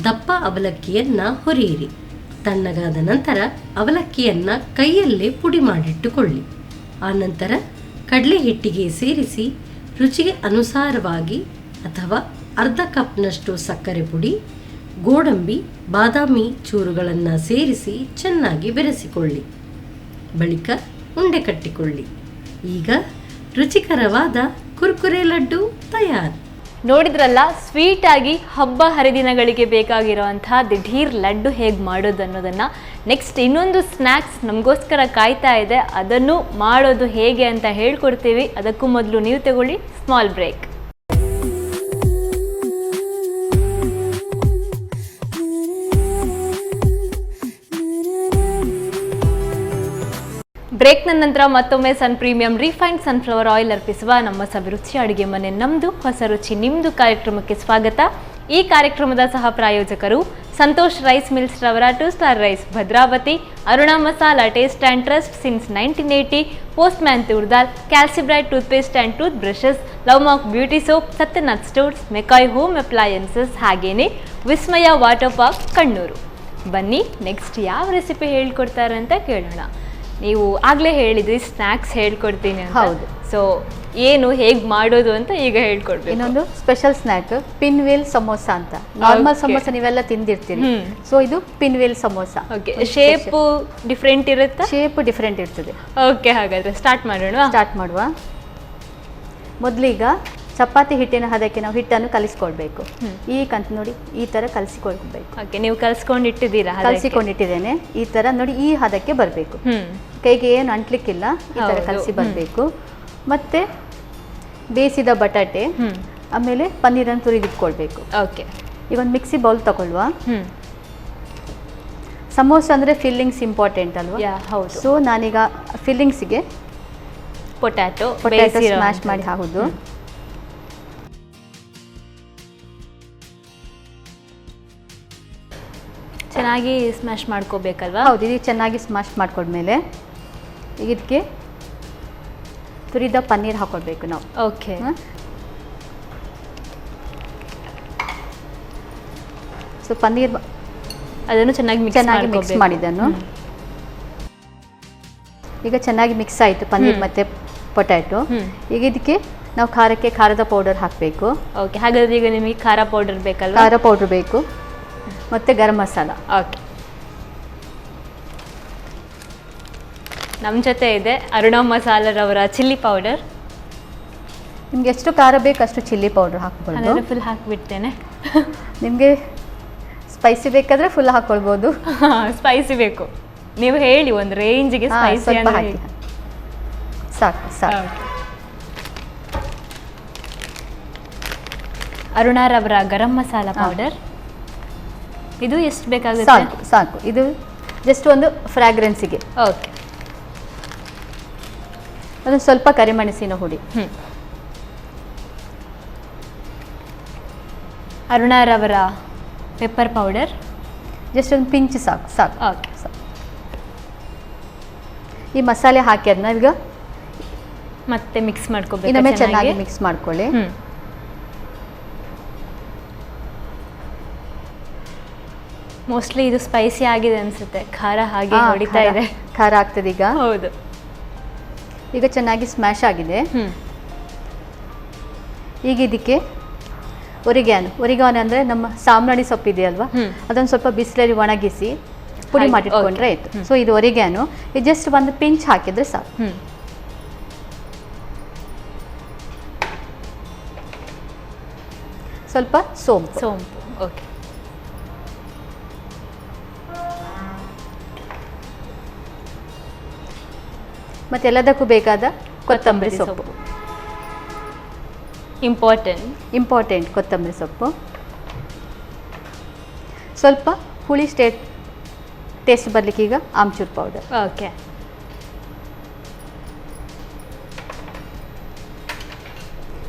ದಪ್ಪ ಅವಲಕ್ಕಿಯನ್ನು ಹುರಿಯಿರಿ. ತಣ್ಣಗಾದ ನಂತರ ಅವಲಕ್ಕಿಯನ್ನು ಕೈಯಲ್ಲೇ ಪುಡಿ ಮಾಡಿಟ್ಟುಕೊಳ್ಳಿ. ಆನಂತರ ಕಡಲೆ ಹಿಟ್ಟಿಗೆ ಸೇರಿಸಿ ರುಚಿಗೆ ಅನುಸಾರವಾಗಿ ಅಥವಾ ಅರ್ಧ ಕಪ್ನಷ್ಟು ಸಕ್ಕರೆ ಪುಡಿ, ಗೋಡಂಬಿ, ಬಾದಾಮಿ ಚೂರುಗಳನ್ನು ಸೇರಿಸಿ ಚೆನ್ನಾಗಿ ಬೆರೆಸಿಕೊಳ್ಳಿ. ಬಳಿಕ ಉಂಡೆ ಕಟ್ಟಿಕೊಳ್ಳಿ. ಈಗ ರುಚಿಕರವಾದ ಕುರ್ಕುರೆ ಲಡ್ಡು ತಯಾರು. ನೋಡಿದ್ರಲ್ಲ, ಸ್ವೀಟ್ ಆಗಿ ಹಬ್ಬ ಹರಿದಿನಗಳಿಗೆ ಬೇಕಾಗಿರುವಂತಹ ದಿಢೀರ್ ಲಡ್ಡು ಹೇಗೆ ಮಾಡೋದು ಅನ್ನೋದನ್ನು. ನೆಕ್ಸ್ಟ್ ಇನ್ನೊಂದು ಸ್ನ್ಯಾಕ್ಸ್ ನಮಗೋಸ್ಕರ ಕಾಯ್ತಾ ಇದೆ, ಅದನ್ನು ಮಾಡೋದು ಹೇಗೆ ಅಂತ ಹೇಳ್ಕೊಡ್ತೀವಿ. ಅದಕ್ಕೂ ಮೊದಲು ನೀವು ತಗೊಳ್ಳಿ ಸ್ಮಾಲ್ ಬ್ರೇಕ್. ಬ್ರೇಕ್ನ ನಂತರ ಮತ್ತೊಮ್ಮೆ ಸನ್ ಪ್ರೀಮಿಯಂ ರಿಫೈನ್ಡ್ ಸನ್ಫ್ಲವರ್ ಆಯಿಲ್ ಅರ್ಪಿಸುವ ನಮ್ಮ ಸವಿರುಚಿ ಅಡುಗೆ ಮನೆ ನಮ್ಮದು, ಹೊಸ ರುಚಿ ನಿಮ್ಮದು ಕಾರ್ಯಕ್ರಮಕ್ಕೆ ಸ್ವಾಗತ. ಈ ಕಾರ್ಯಕ್ರಮದ ಸಹ ಪ್ರಾಯೋಜಕರು ಸಂತೋಷ್ ರೈಸ್ ಮಿಲ್ಸ್ ರವರ 2 star rice Bhadravati, Aruna masala taste and trust since 1980, postman toor dal, Calcibright toothpaste and tooth brushes, love mark beauty soap, Satyanath stores, McCoy home appliances, ಹಾಗೇನೆ ವಿಸ್ಮಯ ವಾಟರ್ ಪಾರ್ಕ್ ಕಣ್ಣೂರು. ಬನ್ನಿ ನೆಕ್ಸ್ಟ್ ಯಾವ ರೆಸಿಪಿ ಹೇಳ್ಕೊಡ್ತಾರೆ ಅಂತ ಕೇಳೋಣ. ನೀವು ಆಗಲೇ ಹೇಳಿದ್ರಿ ಸ್ನ್ಯಾಕ್ಸ್ ಹೇಳ್ಕೊಡ್ತೀನಿ ಅಂತ. ಹೌದು. ಸೊ ಏನು ಹೇಗೆ ಮಾಡೋದು ಅಂತ ಈಗ ಹೇಳ್ಕೊಡ್ಬೇಕು. ಇನ್ನೊಂದು ಸ್ಪೆಷಲ್ ಸ್ನ್ಯಾಕ್ ಪಿನ್ವೇಲ್ ಸಮೋಸ ಅಂತ. ನಾರ್ಮಲ್ ಸಮೋಸ ನೀವೆಲ್ಲ ತಿಂದಿರ್ತೀರಿ. ಸೊ ಇದು ಪಿನ್ವೇಲ್ ಸಮೋಸ. ಓಕೆ. ಶೇಪ್ ಡಿಫ್ರೆಂಟ್ ಇರುತ್ತಾ? ಶೇಪ್ ಡಿಫ್ರೆಂಟ್ ಇರ್ತದೆ. ಓಕೆ, ಹಾಗಾದ್ರೆ ಸ್ಟಾರ್ಟ್ ಮಾಡುವ. ಮೊದಲೀಗ ಚಪಾತಿ ಹಿಟ್ಟಿನ ಹದಕ್ಕೆ ನಾವು ಹಿಟ್ಟನ್ನು ಕಲಿಸ್ಕೊಳ್ಬೇಕು. ಈ ಕಂತು ನೋಡಿ, ಈ ತರ ಕಲಿಸಿಕೊಳ್ಬೇಕು. ಓಕೆ, ನೀವು ಕಲಿಸ್ಕೊಂಡಿಟ್ಟಿದ್ದೀರಾ? ಕಲಿಸಿಕೊಂಡಿಟ್ಟಿದ್ದೇನೆ. ಈ ತರ ನೋಡಿ, ಈ ಹದಕ್ಕೆ ಬರಬೇಕು. ಕೈಗೆ ಏನು ಅಂಟ್ಲಿಕ್ಕಿಲ್ಲ, ಈ ತರ ಕಲಿಸಿ ಬರಬೇಕು. ಮತ್ತೆ ಬೇಯಿಸಿದ ಬಟಾಟೆ, ಆಮೇಲೆ ಪನ್ನೀರನ್ನು ತುರಿದಿಟ್ಕೊಳ್ಬೇಕು. ಓಕೆ. ಈಗ ಒಂದು ಮಿಕ್ಸಿ ಬೌಲ್ ತಗೊಳ್ಳುವ. ಸಮೋಸ ಅಂದ್ರೆ ಫಿಲ್ಲಿಂಗ್ಸ್ ಇಂಪಾರ್ಟೆಂಟ್ ಅಲ್ವಾ? ಹೌದು. ಸೊ ನಾನೀಗ ಫಿಲ್ಲಿಂಗ್ಸ್ಗೆ ಪೊಟ್ಯಾಟೊ ಸ್ಮ್ಯಾಶ್ ಮಾಡಿ ಹಾಕುದು. ಚೆನ್ನಾಗಿ ಸ್ಮ್ಯಾಶ್ ಮಾಡ್ಕೋಬೇಕಲ್ವಾ? ಹೌದು. ಇದು ಚೆನ್ನಾಗಿ ಸ್ಮ್ಯಾಶ್ ಮಾಡ್ಕೊಂಡ್ಮೇಲೆ ಈಗ ಇದಕ್ಕೆ ತುರಿದ ಪನ್ನೀರ್ ಹಾಕೊಳ್ಬೇಕು ನಾವು. ಓಕೆ. ಸೊ ಪನ್ನೀರ್ ಅದನ್ನು ಚೆನ್ನಾಗಿ ಮಿಕ್ಸ್ ಮಾಡಿದ್ದನ್ನು ಈಗ ಚೆನ್ನಾಗಿ ಮಿಕ್ಸ್ ಆಯಿತು ಪನ್ನೀರ್ ಮತ್ತು ಪೊಟ್ಯಾಟೊ. ಈಗ ಇದಕ್ಕೆ ನಾವು ಖಾರಕ್ಕೆ ಖಾರದ ಪೌಡರ್ ಹಾಕಬೇಕು. ಓಕೆ. ಹಾಗಾದ್ರೆ ಈಗ ನಿಮಗೆ ಖಾರ ಪೌಡರ್ ಬೇಕಲ್ವಾ? ಖಾರ ಪೌಡರ್ ಬೇಕು ಮತ್ತು ಗರಂ ಮಸಾಲ. ಓಕೆ. ನಮ್ಮ ಜೊತೆ ಇದೆ ಅರುಣಾ ಮಸಾಲರವರ ಚಿಲ್ಲಿ ಪೌಡರ್. ನಿಮ್ಗೆ ಎಷ್ಟು ಖಾರ ಬೇಕು ಅಷ್ಟು ಚಿಲ್ಲಿ ಪೌಡರ್ ಹಾಕ್ಬೋದು. ಅದನ್ನು ಫುಲ್ ಹಾಕಿಬಿಡ್ತೇನೆ. ನಿಮಗೆ ಸ್ಪೈಸಿ ಬೇಕಾದರೆ ಫುಲ್ ಹಾಕ್ಕೊಳ್ಬೋದು. ಸ್ಪೈಸಿ ಬೇಕು ನೀವು ಹೇಳಿ, ಒಂದು ರೇಂಜಿಗೆ ಸ್ಪೈಸಿ ಸ್ವಲ್ಪ ಹಾಕಿ. ಸಾಕು ಸಾಕು. ಅರುಣಾರವರ ಗರಂ ಮಸಾಲ ಪೌಡರ್. ಇದು ಎಷ್ಟು ಬೇಕಾಗುತ್ತೆ? ಸಾಕು ಸಾಕು. ಇದು ಜಸ್ಟ್ ಒಂದು ಫ್ರಾಗ್ರೆನ್ಸಿಗೆ. ಓಕೆ. ಅದೊಂದು ಸ್ವಲ್ಪ ಕರಿಮೆಣಸಿನ ಹುಡಿ. ಅರುಣಾರವರ ಪೆಪ್ಪರ್ ಪೌಡರ್. ಜಸ್ಟ್ ಒಂದು ಪಿಂಚ್ ಸಾಕು ಸಾಕು. ಓಕೆ. ಈ ಮಸಾಲೆ ಹಾಕಿ ಅದನ್ನ ಈಗ ಮತ್ತೆ ಮಿಕ್ಸ್ ಮಾಡ್ಕೋಬೇಕು. ಇನ್ನೊಮ್ಮೆ ಚೆನ್ನಾಗಿ ಮಿಕ್ಸ್ ಮಾಡ್ಕೊಳ್ಳಿ. ಮೋಸ್ಟ್ಲಿ ಇದು ಸ್ಪೈಸಿ ಆಗಿದೆ ಅನ್ಸುತ್ತೆ, ಖಾರ ಹಾಗೆ ಹೊಡಿತಾ ಇದೆ. ಖಾರ ಆಗ್ತದೆ ಈಗ. ಹೌದು. ಈಗ ಚೆನ್ನಾಗಿ ಸ್ಮ್ಯಾಶ್ ಆಗಿದೆ. ಈಗ ಇದಕ್ಕೆ ಒರಿಗಾನು ಅಂದರೆ ನಮ್ಮ ಸಾಂಬ್ರಾಣಿ ಸೊಪ್ಪು ಇದೆಯಲ್ವಾ, ಅದನ್ನು ಸ್ವಲ್ಪ ಬಿಸಿಲಲ್ಲಿ ಒಣಗಿಸಿ ಪುಡಿ ಮಾಡಿಟ್ಕೊಂಡ್ರೆ ಆಯಿತು. ಸೊ ಇದು ಒರಿಗಾನು. ಇದು ಜಸ್ಟ್ ಒಂದು ಪಿಂಚ್ ಹಾಕಿದ್ರೆ ಸಾಕು. ಸ್ವಲ್ಪ ಸೋಂಪು. ಓಕೆ. ಮತ್ತೆ ಎಲ್ಲದಕ್ಕೂ ಬೇಕಾದ ಕೊತ್ತಂಬರಿ ಸೊಪ್ಪು. ಇಂಪಾರ್ಟೆಂಟ್ ಕೊತ್ತಂಬರಿ ಸೊಪ್ಪು. ಸ್ವಲ್ಪ ಹುಳಿ ಟೇಸ್ಟ್ ಬರಲಿಕ್ಕೆ ಈಗ ಆಮ್ಚೂರ್ ಪೌಡರ್. ಓಕೆ.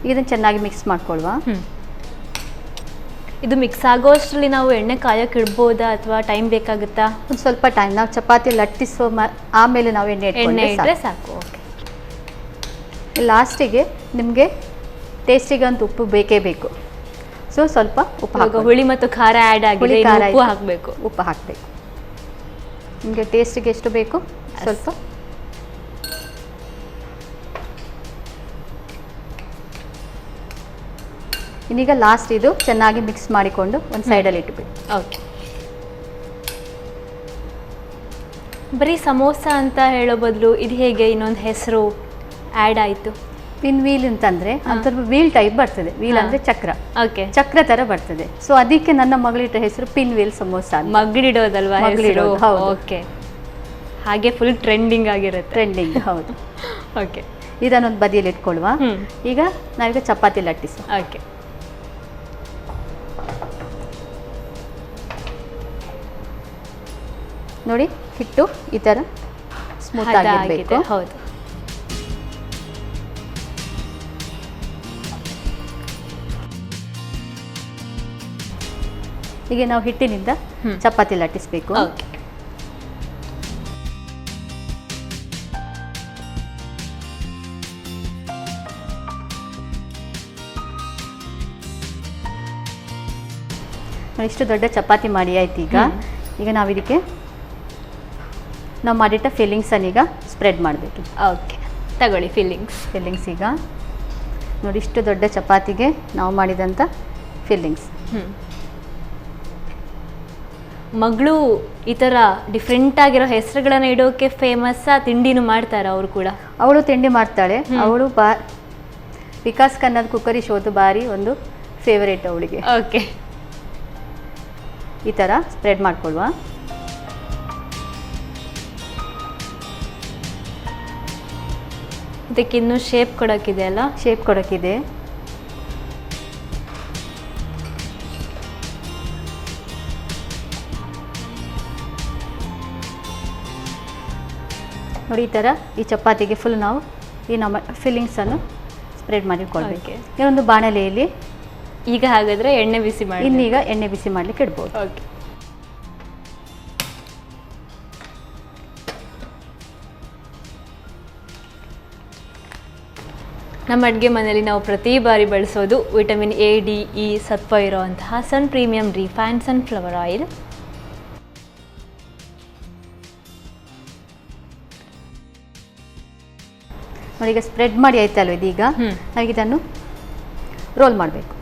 ಇದನ್ನು ಚೆನ್ನಾಗಿ ಮಿಕ್ಸ್ ಮಾಡ್ಕೊಳ್ವಾ. ಇದು ಮಿಕ್ಸ್ ಆಗೋ ಅಷ್ಟರಲ್ಲಿ ನಾವು ಎಣ್ಣೆ ಕಾಯೋಕೆ ಇಡ್ಬೋದಾ ಅಥವಾ ಟೈಮ್ ಬೇಕಾಗುತ್ತಾ? ಒಂದು ಸ್ವಲ್ಪ ಟೈಮ್. ನಾವು ಚಪಾತಿ ಲಟ್ಟಿಸೋ ಆಮೇಲೆ ನಾವು ಎಣ್ಣೆ ಇಟ್ಟರೆ ಸಾಕು. ಓಕೆ. ಲಾಸ್ಟಿಗೆ ನಿಮಗೆ ಟೇಸ್ಟಿಗೆ ಅಂತ ಉಪ್ಪು ಬೇಕೇ ಬೇಕು. ಸೊ ಸ್ವಲ್ಪ ಉಪ್ಪು ಹಾಕಿ. ಹುಳಿ ಮತ್ತು ಖಾರ ಆ್ಯಡ್ ಆಗಿದೆ, ಉಪ್ಪು ಹಾಕಬೇಕು. ಉಪ್ಪು ಹಾಕಬೇಕು. ನಿಮಗೆ ಟೇಸ್ಟಿಗೆ ಎಷ್ಟು ಬೇಕು ಸ್ವಲ್ಪ. ಇನ್ನೀಗ ಲಾಸ್ಟ್ ಇದು ಚೆನ್ನಾಗಿ ಮಿಕ್ಸ್ ಮಾಡಿಕೊಂಡು ಒಂದು ಸೈಡಲ್ಲಿ ಇಟ್ಬೇಕು. ಓಕೆ. ಬರೀ ಸಮೋಸ ಅಂತ ಹೇಳೋ ಬದಲು ಇದು ಹೇಗೆ ಇನ್ನೊಂದು ಹೆಸರು ಆ್ಯಡ್ ಆಯಿತು? ಪಿನ್ ವೀಲ್ ಅಂತಂದರೆ ಅಂಥದ್ದು ವೀಲ್ ಟೈಪ್ ಬರ್ತದೆ. ವೀಲ್ ಅಂದರೆ ಚಕ್ರ. ಓಕೆ. ಚಕ್ರ ಥರ ಬರ್ತದೆ. ಸೊ ಅದಕ್ಕೆ ನನ್ನ ಮಗಳಿಟ್ಟ ಹೆಸರು ಪಿನ್ ವೀಲ್ ಸಮೋಸ. ಮಗಳಿಡೋದಲ್ವಾ? ಮಗಳಿಡೋದು. ಹೌದು. ಓಕೆ. ಹಾಗೆ ಫುಲ್ ಟ್ರೆಂಡಿಂಗ್ ಆಗಿರುತ್ತೆ. ಟ್ರೆಂಡಿಂಗ್. ಹೌದು. ಓಕೆ. ಇದನ್ನೊಂದು ಬದಿಯಲ್ಲಿ ಇಟ್ಕೊಳ್ವಾ. ಈಗ ನಾವೀಗ ಚಪಾತಿ ಲಟ್ಟಿಸು. ಓಕೆ. ನೋಡಿ ಹಿಟ್ಟು ಈ ಥರ ಸ್ಮೂತ್ ಆಗಿರಬೇಕು. ಹೌದು. ಈಗ ನಾವು ಹಿಟ್ಟಿನಿಂದ ಚಪಾತಿ ಲಟ್ಟಿಸಬೇಕು. ಓಕೆ. ಇಷ್ಟು ದೊಡ್ಡ ಚಪಾತಿ ಮಾಡಿ ಆಯ್ತು. ಈಗ ನಾವು ಇದಕ್ಕೆ ನಾವು ಮಾಡಿಟ್ಟ ಫಿಲ್ಲಿಂಗ್ಸನ್ನು ಈಗ ಸ್ಪ್ರೆಡ್ ಮಾಡಬೇಕು. ಓಕೆ. ತಗೊಳ್ಳಿ ಫಿಲ್ಲಿಂಗ್ಸ್. ಈಗ ನೋಡಿ ಇಷ್ಟು ದೊಡ್ಡ ಚಪಾತಿಗೆ ನಾವು ಮಾಡಿದಂಥ ಫಿಲ್ಲಿಂಗ್ಸ್. ಮಗಳು ಈ ಥರ ಡಿಫ್ರೆಂಟ್ ಆಗಿರೋ ಹೆಸರುಗಳನ್ನು ಇಡೋಕೆ ಫೇಮಸ್ಸಾ? ತಿಂಡಿನೂ ಮಾಡ್ತಾರೆ ಅವರು ಕೂಡ? ಅವಳು ತಿಂಡಿ ಮಾಡ್ತಾಳೆ. ಅವಳು ವಿಕಾಸ್ ಕನ್ನಡ ಕುಕ್ಕರಿ ಶೋದು ಭಾರಿ ಒಂದು ಫೇವರೇಟ್ ಅವಳಿಗೆ. ಓಕೆ. ಈ ಥರ ಸ್ಪ್ರೆಡ್ ಮಾಡ್ಕೊಳ್ವ. ಇದಕ್ಕೆ ಇನ್ನೂ ಶೇಪ್ ಕೊಡೋಕ್ಕಿದೆ ಅಲ್ಲ? ಶೇಪ್ ಕೊಡೋಕ್ಕಿದೆ. ನೋಡಿ ಈ ಥರ ಈ ಚಪಾತಿಗೆ ಫುಲ್ ನಾವು ಈ ನಮ್ಮ ಫಿಲ್ಲಿಂಗ್ಸನ್ನು ಸ್ಪ್ರೆಡ್ ಮಾಡಿಕೊಳ್ಬೇಕು. ಇನ್ನೊಂದು ಬಾಣಲೆಯಲ್ಲಿ ಈಗ ಹಾಗಾದರೆ ಎಣ್ಣೆ ಬಿಸಿ ಮಾಡಿ. ಇನ್ನೀಗ ಎಣ್ಣೆ ಬಿಸಿ ಮಾಡಲಿಕ್ಕೆ ಇಡ್ಬೋದು. ಓಕೆ. ನಮ್ಮ ಅಡುಗೆ ಮನೆಯಲ್ಲಿ ನಾವು ಪ್ರತಿ ಬಾರಿ ಬಳಸೋದು ವಿಟಮಿನ್ ಎ, ಡಿ, ಇ ಸತ್ವ ಇರುವಂತಹ ಸನ್ ಪ್ರೀಮಿಯಂ ರಿಫೈನ್ಡ್ ಸನ್ಫ್ಲವರ್ ಆಯಿಲ್. ನೋಡಿ ಈಗ ಸ್ಪ್ರೆಡ್ ಮಾಡಿ ಆಯ್ತಲ್ವ ಇದೀಗ. ನಾವೀಗ ಇದನ್ನು ರೋಲ್ ಮಾಡಬೇಕು.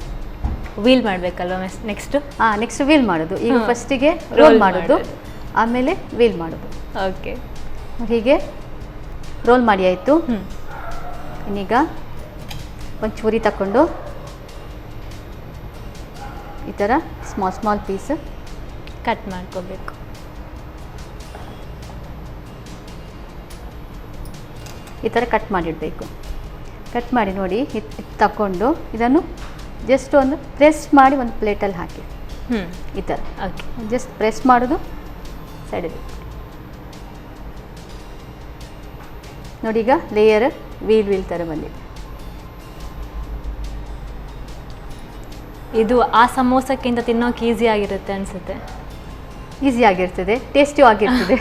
ವೀಲ್ ಮಾಡಬೇಕಲ್ವ ನೆಕ್ಸ್ಟ್? ನೆಕ್ಸ್ಟ್ ವೀಲ್ ಮಾಡೋದು. ಈಗ ಫಸ್ಟಿಗೆ ರೋಲ್ ಮಾಡೋದು, ಆಮೇಲೆ ವೀಲ್ ಮಾಡೋದು. ಓಕೆ. ಹೀಗೆ ರೋಲ್ ಮಾಡಿ ಆಯಿತು. ಇನ್ನೀಗ ಒಂದು ಚೂರಿ ತಗೊಂಡು ಈ ಥರ ಸ್ಮಾಲ್ ಪೀಸ್ ಕಟ್ ಮಾಡ್ಕೋಬೇಕು. ಈ ಥರ ಕಟ್ ಮಾಡಿಡಬೇಕು. ಕಟ್ ಮಾಡಿ ನೋಡಿ ಇದು ತಗೊಂಡು ಇದನ್ನು ಜಸ್ಟ್ ಒಂದು ಪ್ರೆಸ್ ಮಾಡಿ ಒಂದು ಪ್ಲೇಟಲ್ಲಿ ಹಾಕಿ ಈ ಥರ ಓಕೆ. ಜಸ್ಟ್ ಪ್ರೆಸ್ ಮಾಡೋದು ಸೈಡಿಗೆ ನೋಡಿ. ಈಗ ಲೇಯರ್ ವೀಲ್ ಥರ ಬಂದಿದೆ. ಇದು ಆ ಸಮೋಸಕ್ಕಿಂತ ತಿನ್ನೋಕೆ ಈಸಿ ಆಗಿರುತ್ತೆ ಅನಿಸುತ್ತೆ. ಈಸಿ ಆಗಿರ್ತದೆ, ಟೇಸ್ಟಿಯೂ ಆಗಿರ್ತದೆ.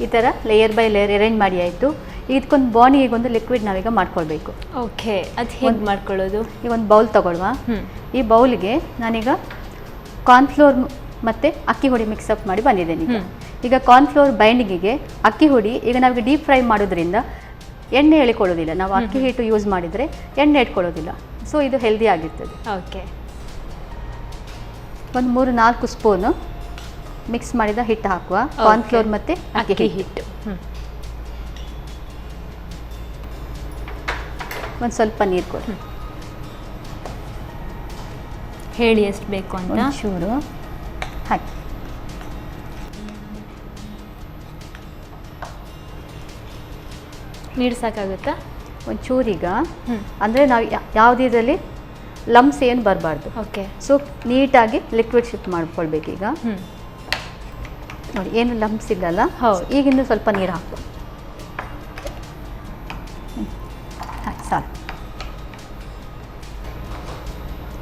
ಈ ಥರ ಲೇಯರ್ ಬೈ ಲೇಯರ್ ಅರೇಂಜ್ ಮಾಡಿ ಆಯಿತು. ಇದಕ್ಕೊಂದು ಬಾನಿಗೆ ಒಂದು ಲಿಕ್ವಿಡ್ ನಾವೀಗ ಮಾಡ್ಕೊಳ್ಬೇಕು. ಓಕೆ, ಅದು ಹೇಗೆ ಮಾಡ್ಕೊಳ್ಳೋದು? ಈಗ ಒಂದು ಬೌಲ್ ತಗೊಳ್ವಾ. ಈ ಬೌಲಿಗೆ ನಾನೀಗ ಕಾರ್ನ್ಫ್ಲೋರ್ ಮತ್ತು ಅಕ್ಕಿ ಹುಡಿ ಮಿಕ್ಸಪ್ ಮಾಡಿ ಬಂದಿದ್ದೇನೆ. ಈಗ ಕಾರ್ನ್ಫ್ಲೋರ್ ಬೈಂಡಿಂಗಿಗೆ ಅಕ್ಕಿ ಹುಡಿ ಈಗ ನಾವೀಗ ಡೀಪ್ ಫ್ರೈ ಮಾಡೋದ್ರಿಂದ ಎಣ್ಣೆ ಎಳ್ಕೊಳ್ಳೋದಿಲ್ಲ. ನಾವು ಅಕ್ಕಿ ಹಿಟ್ಟು ಯೂಸ್ ಮಾಡಿದರೆ ಎಣ್ಣೆ ಇಟ್ಕೊಳ್ಳೋದಿಲ್ಲ. ಸೊ ಇದು ಹೆಲ್ದಿ ಆಗಿರ್ತದೆ. ಓಕೆ. ಒಂದು 3-4 ಸ್ಪೂನು ಮಿಕ್ಸ್ ಮಾಡಿದ ಹಿಟ್ಟು ಹಾಕುವ. ಕಾರ್ನ್ಫ್ಲೋರ್ ಮತ್ತು ಅಕ್ಕಿ ಹಿಟ್ಟು. ಒಂದು ಸ್ವಲ್ಪ ನೀರು ಕೊಡಿ. ಹೇಳಿ ಎಷ್ಟು ಬೇಕು ಅಂತ. ಚೂರು ಹಾಕಿ. ನೀರು ಸಾಕಾಗುತ್ತಾ? ಒಂದು ಚೂರೀಗ ಅಂದರೆ ನಾವು ಯಾವುದೇ ಇದರಲ್ಲಿ ಲಮ್ಸ್ ಏನು ಬರಬಾರ್ದು. ಓಕೆ. ಸೊ ನೀಟಾಗಿ ಲಿಕ್ವಿಡ್ ಶಿಫ್ಟ್ ಮಾಡ್ಕೊಳ್ಬೇಕೀಗ. ನೋಡಿ ಏನು ಲಮ್ಸ್ ಇಲ್ಲಲ್ಲ. ಈಗಿಂದು ಸ್ವಲ್ಪ ನೀರು ಹಾಕುವ. ಹಾಕಿ ಸಾಕು.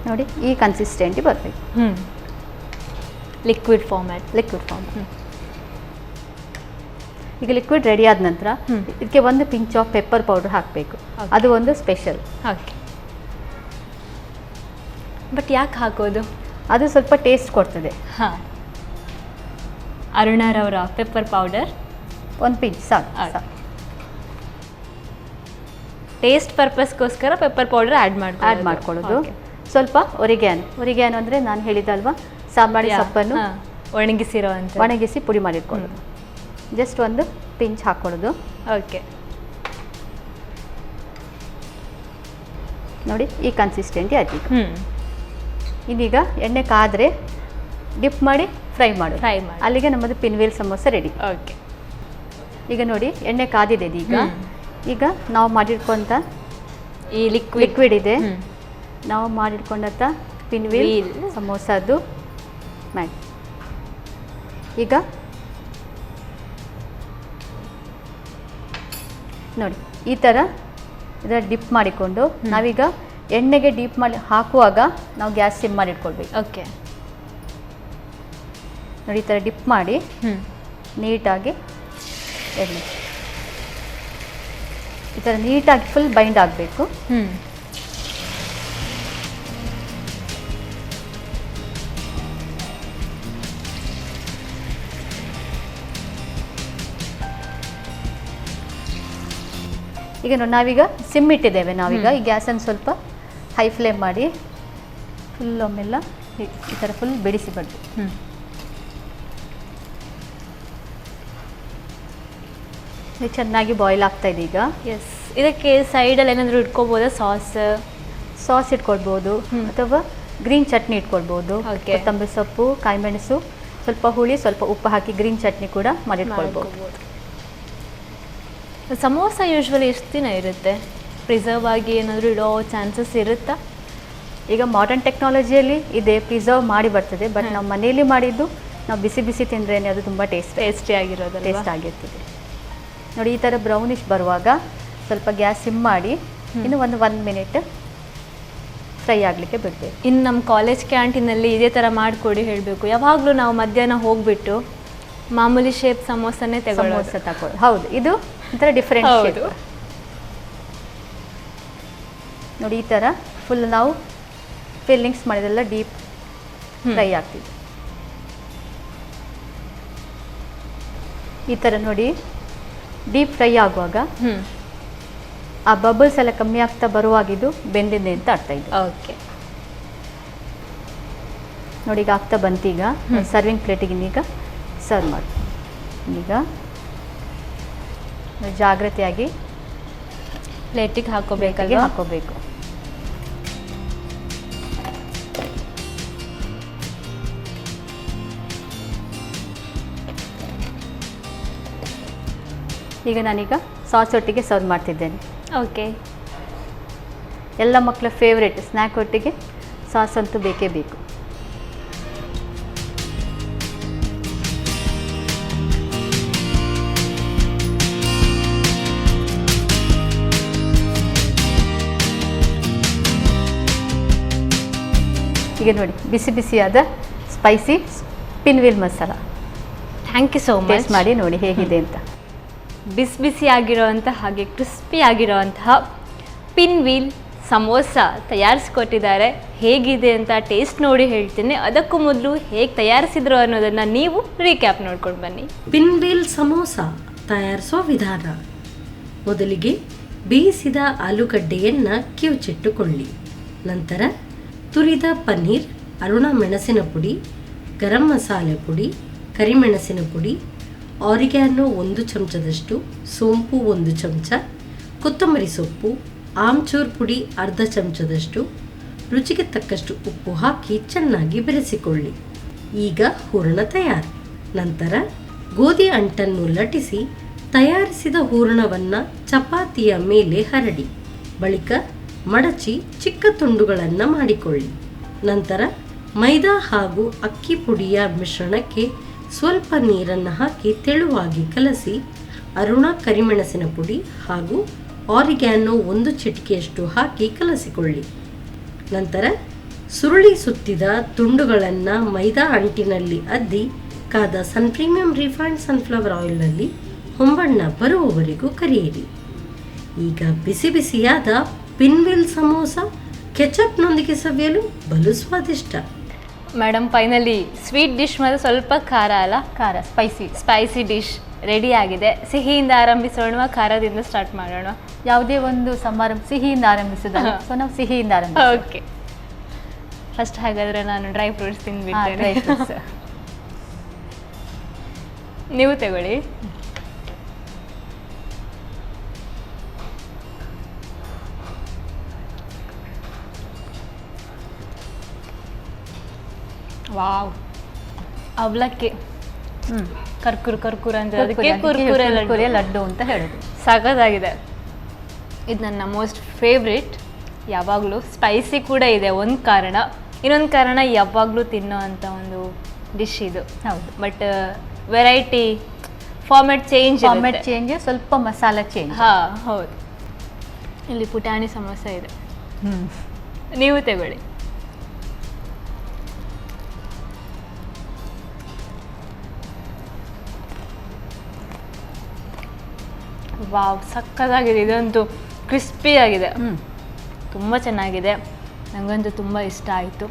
ನೋಡಿ ಈ ಕನ್ಸಿಸ್ಟೆಂಟಿ ಬರಬೇಕು. Liquid format. ಈಗ ಲಿಕ್ವಿಡ್ ರೆಡಿ ಆದ ನಂತರ ಇದಕ್ಕೆ ಒಂದು ಪಿಂಚ್ ಆಫ್ ಪೆಪ್ಪರ್ ಪೌಡರ್ ಹಾಕಬೇಕು. ಅದು ಒಂದು ಸ್ಪೆಷಲ್. ಓಕೆ. ಬಟ್ ಯಾಕೆ ಹಾಕೋದು? ಅದು ಸ್ವಲ್ಪ ಟೇಸ್ಟ್ ಕೊಡ್ತದೆ. ಹಾಂ. ಅರುಣಾರವರ ಪೆಪ್ಪರ್ ಪೌಡರ್ ಒಂದು ಪಿಂಚ್ ಸಾಕು. ಟೇಸ್ಟ್ ಪರ್ಪಸ್ಗೋಸ್ಕರ ಪೆಪ್ಪರ್ ಪೌಡರ್ ಆ್ಯಡ್ ಮಾಡ್ಕೊಳ್ಳೋದು. ಸ್ವಲ್ಪ ಒರಿಗ್ಯಾನೋ ಅಂದರೆ ನಾನು ಹೇಳಿದಲ್ವಾ, ಸಾಂಬಾರಿ ಸೊಪ್ಪನ್ನು ಒಣಗಿಸಿ ಪುಡಿ ಮಾಡಿಟ್ಕೊಳ್ಳೋದು. ಜಸ್ಟ್ ಒಂದು ಪಿಂಚ್ ಹಾಕ್ಕೊಳ್ಳೋದು. ಓಕೆ. ನೋಡಿ ಈ ಕನ್ಸಿಸ್ಟೆಂಟಿ ಆಯ್ತು. ಇನ್ನೀಗ ಎಣ್ಣೆ ಕಾದರೆ ಡಿಪ್ ಮಾಡಿ ಫ್ರೈ ಮಾಡಿ. ಅಲ್ಲಿಗೆ ನಮ್ಮದು ಪಿನ್ವೇಲ್ ಸಮೋಸ ರೆಡಿ. ಓಕೆ. ಈಗ ನೋಡಿ ಎಣ್ಣೆ ಕಾದಿದೆ. ಈಗ ನಾವು ಮಾಡಿಟ್ಕೊಂತ ಈ ಲಿಕ್ವಿಡ್ ಇದೆ. ನಾವು ಮಾಡಿಟ್ಕೊಂಡಂಥ ಪಿನ್ವೇಲ್ ಸಮೋಸದ್ದು ಮಾಡಿ ಈಗ ನೋಡಿ ಈ ಥರ ಇದರ ಡಿಪ್ ಮಾಡಿಕೊಂಡು ನಾವೀಗ ಎಣ್ಣೆಗೆ ಡೀಪ್ ಮಾಡಿ ಹಾಕುವಾಗ ನಾವು ಗ್ಯಾಸ್ ಸಿಮ್ ಮಾಡಿ ಇಟ್ಕೊಳ್ಬೇಕು. ಓಕೆ. ನೋಡಿ ಈ ಥರ ಡಿಪ್ ಮಾಡಿ ನೀಟಾಗಿ ಎಣ್ಣೆ ಈ ಥರ ನೀಟಾಗಿ ಫುಲ್ ಬೈಂಡ್ ಆಗಬೇಕು. ಈಗ ನಾವೀಗ ಸಿಮ್ ಇಟ್ಟಿದ್ದೇವೆ. ನಾವೀಗ ಈ ಗ್ಯಾಸನ್ನು ಸ್ವಲ್ಪ ಹೈ ಫ್ಲೇಮ್ ಮಾಡಿ ಫುಲ್ ಒಮ್ಮೆಲ್ಲ ಈ ಥರ ಫುಲ್ ಬಿಡಿಸಿ ಬಿಡ್ಬೇಕು. ಇದು ಚೆನ್ನಾಗಿ ಬಾಯ್ಲ್ ಆಗ್ತಾ ಇದೆ ಈಗ. ಎಸ್. ಇದಕ್ಕೆ ಸೈಡಲ್ಲಿ ಏನಾದರೂ ಇಟ್ಕೋಬೋದಾ? ಸಾಸ್ ಇಟ್ಕೊಳ್ಬೋದು ಅಥವಾ ಗ್ರೀನ್ ಚಟ್ನಿ ಇಟ್ಕೊಳ್ಬೋದು. ಕೊತ್ತಂಬರಿ ಸೊಪ್ಪು, ಕಾಯಿಮೆಣಸು, ಸ್ವಲ್ಪ ಹುಳಿ, ಸ್ವಲ್ಪ ಉಪ್ಪು ಹಾಕಿ ಗ್ರೀನ್ ಚಟ್ನಿ ಕೂಡ ಮಾಡಿಟ್ಕೊಳ್ಬೋದು. ಸಮೋಸ ಯೂಶ್ವಲಿ ಎಷ್ಟು ದಿನ ಇರುತ್ತೆ? ಪ್ರಿಸರ್ವ್ ಆಗಿ ಏನಾದರೂ ಇಡೋ ಚಾನ್ಸಸ್ ಇರುತ್ತಾ? ಈಗ ಮಾಡರ್ನ್ ಟೆಕ್ನಾಲಜಿಯಲ್ಲಿ ಇದೆ, ಪ್ರಿಸರ್ವ್ ಮಾಡಿ ಬರ್ತದೆ. ಬಟ್ ನಾವು ಮನೆಯಲ್ಲಿ ಮಾಡಿದ್ದು ನಾವು ಬಿಸಿ ಬಿಸಿ ತಿಂದರೆ ಅದು ತುಂಬ ಟೇಸ್ಟಿ ಆಗಿರ್ತದೆ. ನೋಡಿ ಈ ಥರ ಬ್ರೌನಿಶ್ ಬರುವಾಗ ಸ್ವಲ್ಪ ಗ್ಯಾಸ್ ಸಿಮ್ ಮಾಡಿ ಇನ್ನು ಒಂದು 1 ಮಿನಿಟ್ ಫ್ರೈ ಆಗಲಿಕ್ಕೆ ಬಿಡಬೇಕು. ಇನ್ನು ನಮ್ಮ ಕಾಲೇಜ್ ಕ್ಯಾಂಟೀನಲ್ಲಿ ಇದೇ ಥರ ಮಾಡಿಕೊಡಿ ಹೇಳಬೇಕು. ಯಾವಾಗಲೂ ನಾವು ಮಧ್ಯಾಹ್ನ ಹೋಗಿಬಿಟ್ಟು ಮಾಮೂಲಿ ಶೇಪ್ ಸಮೋಸನೇ ತಗೊಳ್ಳೋದು. ಹೌದು, ಇದು ಒಂಥರ ಡಿಫ್ರೆಂಟ್ ಶೇಪ್. ನೋಡಿ ಈ ಥರ ಫುಲ್ ನಾವು ಫಿಲ್ಲಿಂಗ್ಸ್ ಮಾಡಿದೆಲ್ಲ ಡೀಪ್ ಫ್ರೈ ಆಗ್ತಿದೆ. ಈ ಥರ ನೋಡಿ ಡೀಪ್ ಫ್ರೈ ಆಗುವಾಗ ಆ ಬಬಲ್ಸ್ ಎಲ್ಲ ಕಮ್ಮಿ ಆಗ್ತಾ ಬರುವಾಗಿದ್ದು ಬೆಂದಿದೆ ಅಂತ ಅರ್ಥ ಇದೆ. ಓಕೆ. ನೋಡಿ ಈಗ ಆಗ್ತಾ ಬಂತೀಗ ಸರ್ವಿಂಗ್ ಪ್ಲೇಟಿಗೆ ಈಗ ಸರ್ವ್ ಮಾಡಿ. ಈಗ ಜಾಗ್ರತೆಯಾಗಿ ಪ್ಲೇಟಿಗೆ ಹಾಕೋಬೇಕಲ್ವ? ಹಾಕೋಬೇಕು. ಈಗ ನಾನೀಗ ಸಾಸ್ ಒಟ್ಟಿಗೆ ಸರ್ವ್ ಮಾಡ್ತಿದ್ದೇನೆ. ಓಕೆ. ಎಲ್ಲ ಮಕ್ಕಳ ಫೇವ್ರೇಟ್ ಸ್ನ್ಯಾಕ್ ಒಟ್ಟಿಗೆ ಸಾಸ್ ಅಂತೂ ಬೇಕೇ ಬೇಕು. ಈಗ ನೋಡಿ ಬಿಸಿ ಬಿಸಿಯಾದ spicy pinwheel masala. Thank you so much. Taste ಮಾಡಿ ನೋಡಿ ಹೇಗಿದೆ ಅಂತ. ಬಿಸಿ ಬಿಸಿ ಆಗಿರೋವಂತಹ ಹಾಗೆ ಕ್ರಿಸ್ಪಿ ಆಗಿರೋವಂತಹ ಪಿನ್ವೀಲ್ ಸಮೋಸ ತಯಾರಿಸ್ಕೊಟ್ಟಿದ್ದಾರೆ. ಹೇಗಿದೆ ಅಂತ ಟೇಸ್ಟ್ ನೋಡಿ ಹೇಳ್ತೀನಿ. ಅದಕ್ಕೂ ಮೊದಲು ಹೇಗೆ ತಯಾರಿಸಿದ್ರು ಅನ್ನೋದನ್ನು ನೀವು ರೀಕ್ಯಾಪ್ ನೋಡ್ಕೊಂಡು ಬನ್ನಿ. ಪಿನ್ವೀಲ್ ಸಮೋಸ ತಯಾರಿಸುವ ವಿಧಾನ. ಮೊದಲಿಗೆ ಬೇಯಿಸಿದ ಆಲೂಗಡ್ಡೆಯನ್ನು ಕಿವುಚಿಟ್ಟುಕೊಳ್ಳಿ. ನಂತರ ತುರಿದ ಪನ್ನೀರ್, ಅರುಣ ಮೆಣಸಿನ ಪುಡಿ, ಗರಂ ಮಸಾಲೆ ಪುಡಿ, ಕರಿಮೆಣಸಿನ ಪುಡಿ, ಆರಿಗ್ಯಾನೋ 1 ಚಮಚದಷ್ಟು, ಸೋಂಪು 1 ಚಮಚ, ಕೊತ್ತಂಬರಿ ಸೊಪ್ಪು, ಆಮ್ಚೂರ್ ಪುಡಿ ಅರ್ಧ ಚಮಚದಷ್ಟು, ರುಚಿಗೆ ತಕ್ಕಷ್ಟು ಉಪ್ಪು ಹಾಕಿ ಚೆನ್ನಾಗಿ ಬೆರೆಸಿಕೊಳ್ಳಿ. ಈಗ ಹೂರಣ ತಯಾರು. ನಂತರ ಗೋಧಿ ಅಂಟನ್ನು ಲಟ್ಟಿಸಿ ತಯಾರಿಸಿದ ಹೂರಣವನ್ನು ಚಪಾತಿಯ ಮೇಲೆ ಹರಡಿ ಬಳಿಕ ಮಡಚಿ ಚಿಕ್ಕ ತುಂಡುಗಳನ್ನು ಮಾಡಿಕೊಳ್ಳಿ. ನಂತರ ಮೈದಾ ಹಾಗೂ ಅಕ್ಕಿ ಪುಡಿಯ ಮಿಶ್ರಣಕ್ಕೆ ಸ್ವಲ್ಪ ನೀರನ್ನು ಹಾಕಿ ತೆಳುವಾಗಿ ಕಲಸಿ ಅರುಣ ಕರಿಮೆಣಸಿನ ಪುಡಿ ಹಾಗೂ ಆರಿಗ್ಯಾನೋ 1 ಚಿಟಿಕೆಯಷ್ಟು ಹಾಕಿ ಕಲಸಿಕೊಳ್ಳಿ. ನಂತರ ಸುರುಳಿ ಸುತ್ತಿದ ತುಂಡುಗಳನ್ನು ಮೈದಾ ಅಂಟಿನಲ್ಲಿ ಅದ್ದಿ ಕಾದ ಸನ್ ಪ್ರೀಮಿಯಂ ರಿಫೈನ್ಡ್ ಸನ್ಫ್ಲವರ್ ಆಯಿಲ್ನಲ್ಲಿ ಹೊಂಬಣ್ಣ ಬರುವವರೆಗೂ ಕರಿಯಿರಿ. ಈಗ ಬಿಸಿ ಬಿಸಿಯಾದ ಪಿನ್ವಿಲ್ ಸಮೋಸ ಕೆಚಪ್ನೊಂದಿಗೆ ಸವಿಯಲು ಬಲು ಸ್ವಾದಿಷ್ಟ. ಮೇಡಮ್ ಫೈನಲಿ ಸ್ವೀಟ್ ಡಿಶ್ ಮತ್ತು ಸ್ವಲ್ಪ ಖಾರ ಅಲ್ಲ, ಖಾರ ಸ್ಪೈಸಿ ಡಿಶ್ ರೆಡಿ ಆಗಿದೆ. ಸಿಹಿಯಿಂದ ಆರಂಭಿಸೋಣ, ಖಾರದಿಂದ ಸ್ಟಾರ್ಟ್ ಮಾಡೋಣ? ಯಾವುದೇ ಒಂದು ಸಮಾರಂಭ ಸಿಹಿಯಿಂದ ಆರಂಭಿಸೋದಲ್ಲ, ಸೊ ನಾವು ಸಿಹಿಯಿಂದ ಓಕೆ. ಫಸ್ಟ್ ಹಾಗಾದರೆ ನಾನು ಡ್ರೈ ಫ್ರೂಟ್ಸ್ ತಿಂದ್ಬಿಡ್ತೇನೆ. ನೀವು ತಗೊಳ್ಳಿ. ವಾವ್, ಅವಲಕ್ಕಿ ಕರ್ಕುರ್ ಅಂತ ಅದಕ್ಕೆ ಕುರ್ಕುರೆ ಲಡ್ಡು ಅಂತ ಹೇಳೋದು. ಸಖತ್ತಾಗಿದೆ. ಇದು ನನ್ನ ಮೋಸ್ಟ್ ಫೇವ್ರೇಟ್. ಯಾವಾಗಲೂ ಸ್ಪೈಸಿ ಕೂಡ ಇದೆ ಒಂದು ಕಾರಣ. ಇನ್ನೊಂದು ಕಾರಣ ಯಾವಾಗಲೂ ತಿನ್ನೋ ಅಂಥ ಒಂದು ಡಿಶ್ ಇದು. ಹೌದು. ಬಟ್ ವೆರೈಟಿ, ಫಾರ್ಮೆಟ್ ಚೇಂಜ್, ಸ್ವಲ್ಪ ಮಸಾಲ ಚೇಂಜ್. ಹಾಂ ಹೌದು. ಇಲ್ಲಿ ಪುಟಾಣಿ ಸಮೋಸ ಇದೆ. ನೀವು ತಗೊಳ್ಳಿ. ವಾವ್, ಸಕ್ಕತ್ತಾಗಿದೆ. ಇದಂತೂ ಕ್ರಿಸ್ಪಿ ಆಗಿದೆ, ತುಂಬ ಚೆನ್ನಾಗಿದೆ. ನನಗಂತೂ ತುಂಬ ಇಷ್ಟ ಆಯಿತು.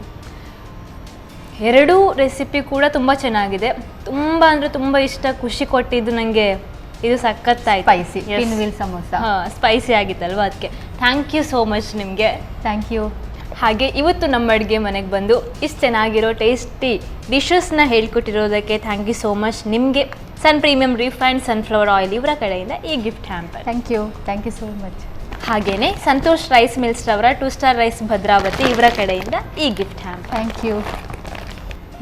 ಎರಡೂ ರೆಸಿಪಿ ಕೂಡ ತುಂಬ ಚೆನ್ನಾಗಿದೆ. ತುಂಬ ಅಂದರೆ ತುಂಬ ಇಷ್ಟ, ಖುಷಿ ಕೊಟ್ಟಿದ್ದು ನನಗೆ ಇದು. ಸಖತ್ತಾಯ್ತು. Spicy pinwheel samosa. ಸ್ಪೈಸಿ ಆಗಿತ್ತಲ್ವ, ಅದಕ್ಕೆ ಥ್ಯಾಂಕ್ ಯು ಸೋ ಮಚ್ ನಿಮಗೆ. Thank you. ಹಾಗೆ ಇವತ್ತು ನಮ್ಮ ಅಡುಗೆ ಮನೆಗೆ ಬಂದು ಇಷ್ಟು ಚೆನ್ನಾಗಿರೋ ಟೇಸ್ಟಿ ಡಿಶಸ್ನ ಹೇಳ್ಕೊಟ್ಟಿರೋದಕ್ಕೆ ಥ್ಯಾಂಕ್ ಯು ಸೋ ಮಚ್ ನಿಮಗೆ. Sun premium refined sunflower oil ಇವರ ಕಡೆಯಿಂದ ಈ gift hamper. Thank you so much. ಹಾಗೆಯೇ ಸಂತೋಷ್ ರೈಸ್ ಮಿಲ್ಸ್ ರವರ 2 ಸ್ಟಾರ್ ರೈಸ್ ಭದ್ರಾವತಿ ಇವರ ಕಡೆಯಿಂದ ಈ ಗಿಫ್ಟ್ ಹ್ಯಾಂಪರ್. Thank you.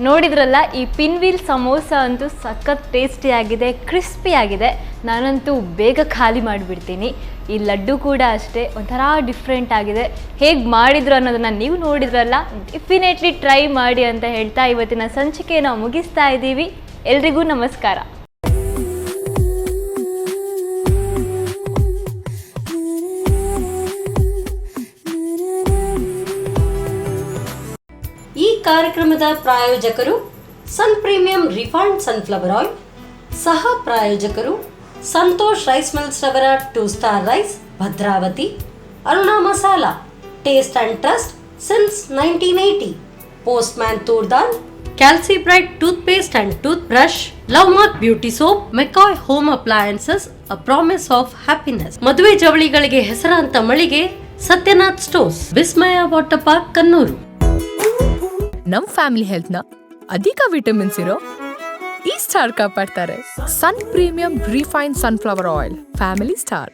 ನೋಡಿದ್ರಲ್ಲ, ಈ ಪಿನ್ವಿಲ್ ಸಮೋಸ ಅಂತೂ ಸಖತ್ ಟೇಸ್ಟಿ ಆಗಿದೆ, ಕ್ರಿಸ್ಪಿ ಆಗಿದೆ. ನಾನಂತೂ ಬೇಗ ಖಾಲಿ ಮಾಡಿಬಿಡ್ತೀನಿ. ಈ ಲಡ್ಡು ಕೂಡ ಅಷ್ಟೇ ಒಂಥರ ಡಿಫ್ರೆಂಟ್ ಆಗಿದೆ. ಹೇಗೆ ಮಾಡಿದ್ರು ಅನ್ನೋದನ್ನು ನೀವು ನೋಡಿದ್ರಲ್ಲ, ಡೆಫಿನೆಟ್ಲಿ ಟ್ರೈ ಮಾಡಿ ಅಂತ ಹೇಳ್ತಾ ಇವತ್ತಿನ ಸಂಚಿಕೆ ನಾವು ಮುಗಿಸ್ತಾ ಇದ್ದೀವಿ. ಎಲ್ರಿಗೂ ನಮಸ್ಕಾರ. ಈ ಕಾರ್ಯಕ್ರಮದ ಪ್ರಾಯೋಜಕರು ಸನ್ ಪ್ರೀಮಿಯಂ ರಿಫೈನ್ಡ್ ಸನ್ಫ್ಲವರ್ ಆಯಿಲ್, ಸಹ ಪ್ರಾಯೋಜಕರು ಸಂತೋಷ್ ರೈಸ್ ಮಿಲ್ಸ್ ರವರ 2 star rice Bhadravati, Aruna masala, taste and trust since 1980, postman toor dal, Calcibright toothpaste and tooth brush, love mark beauty soap, McCoy home appliances, a promise of happiness, ಮದುವೆ ಜವಳಿಗಳಿಗೆ ಹೆಸರಾಂತ ಮಳಿಗೆ Satyanath stores, Vismaya water park Kannur. ನಮ್ family health ನ ಅಧಿಕ vitamins ಇರೋ ಈ star ಕಾಪಾಡ್ತಾರೆ. ಸನ್ premium refine sunflower oil, family star.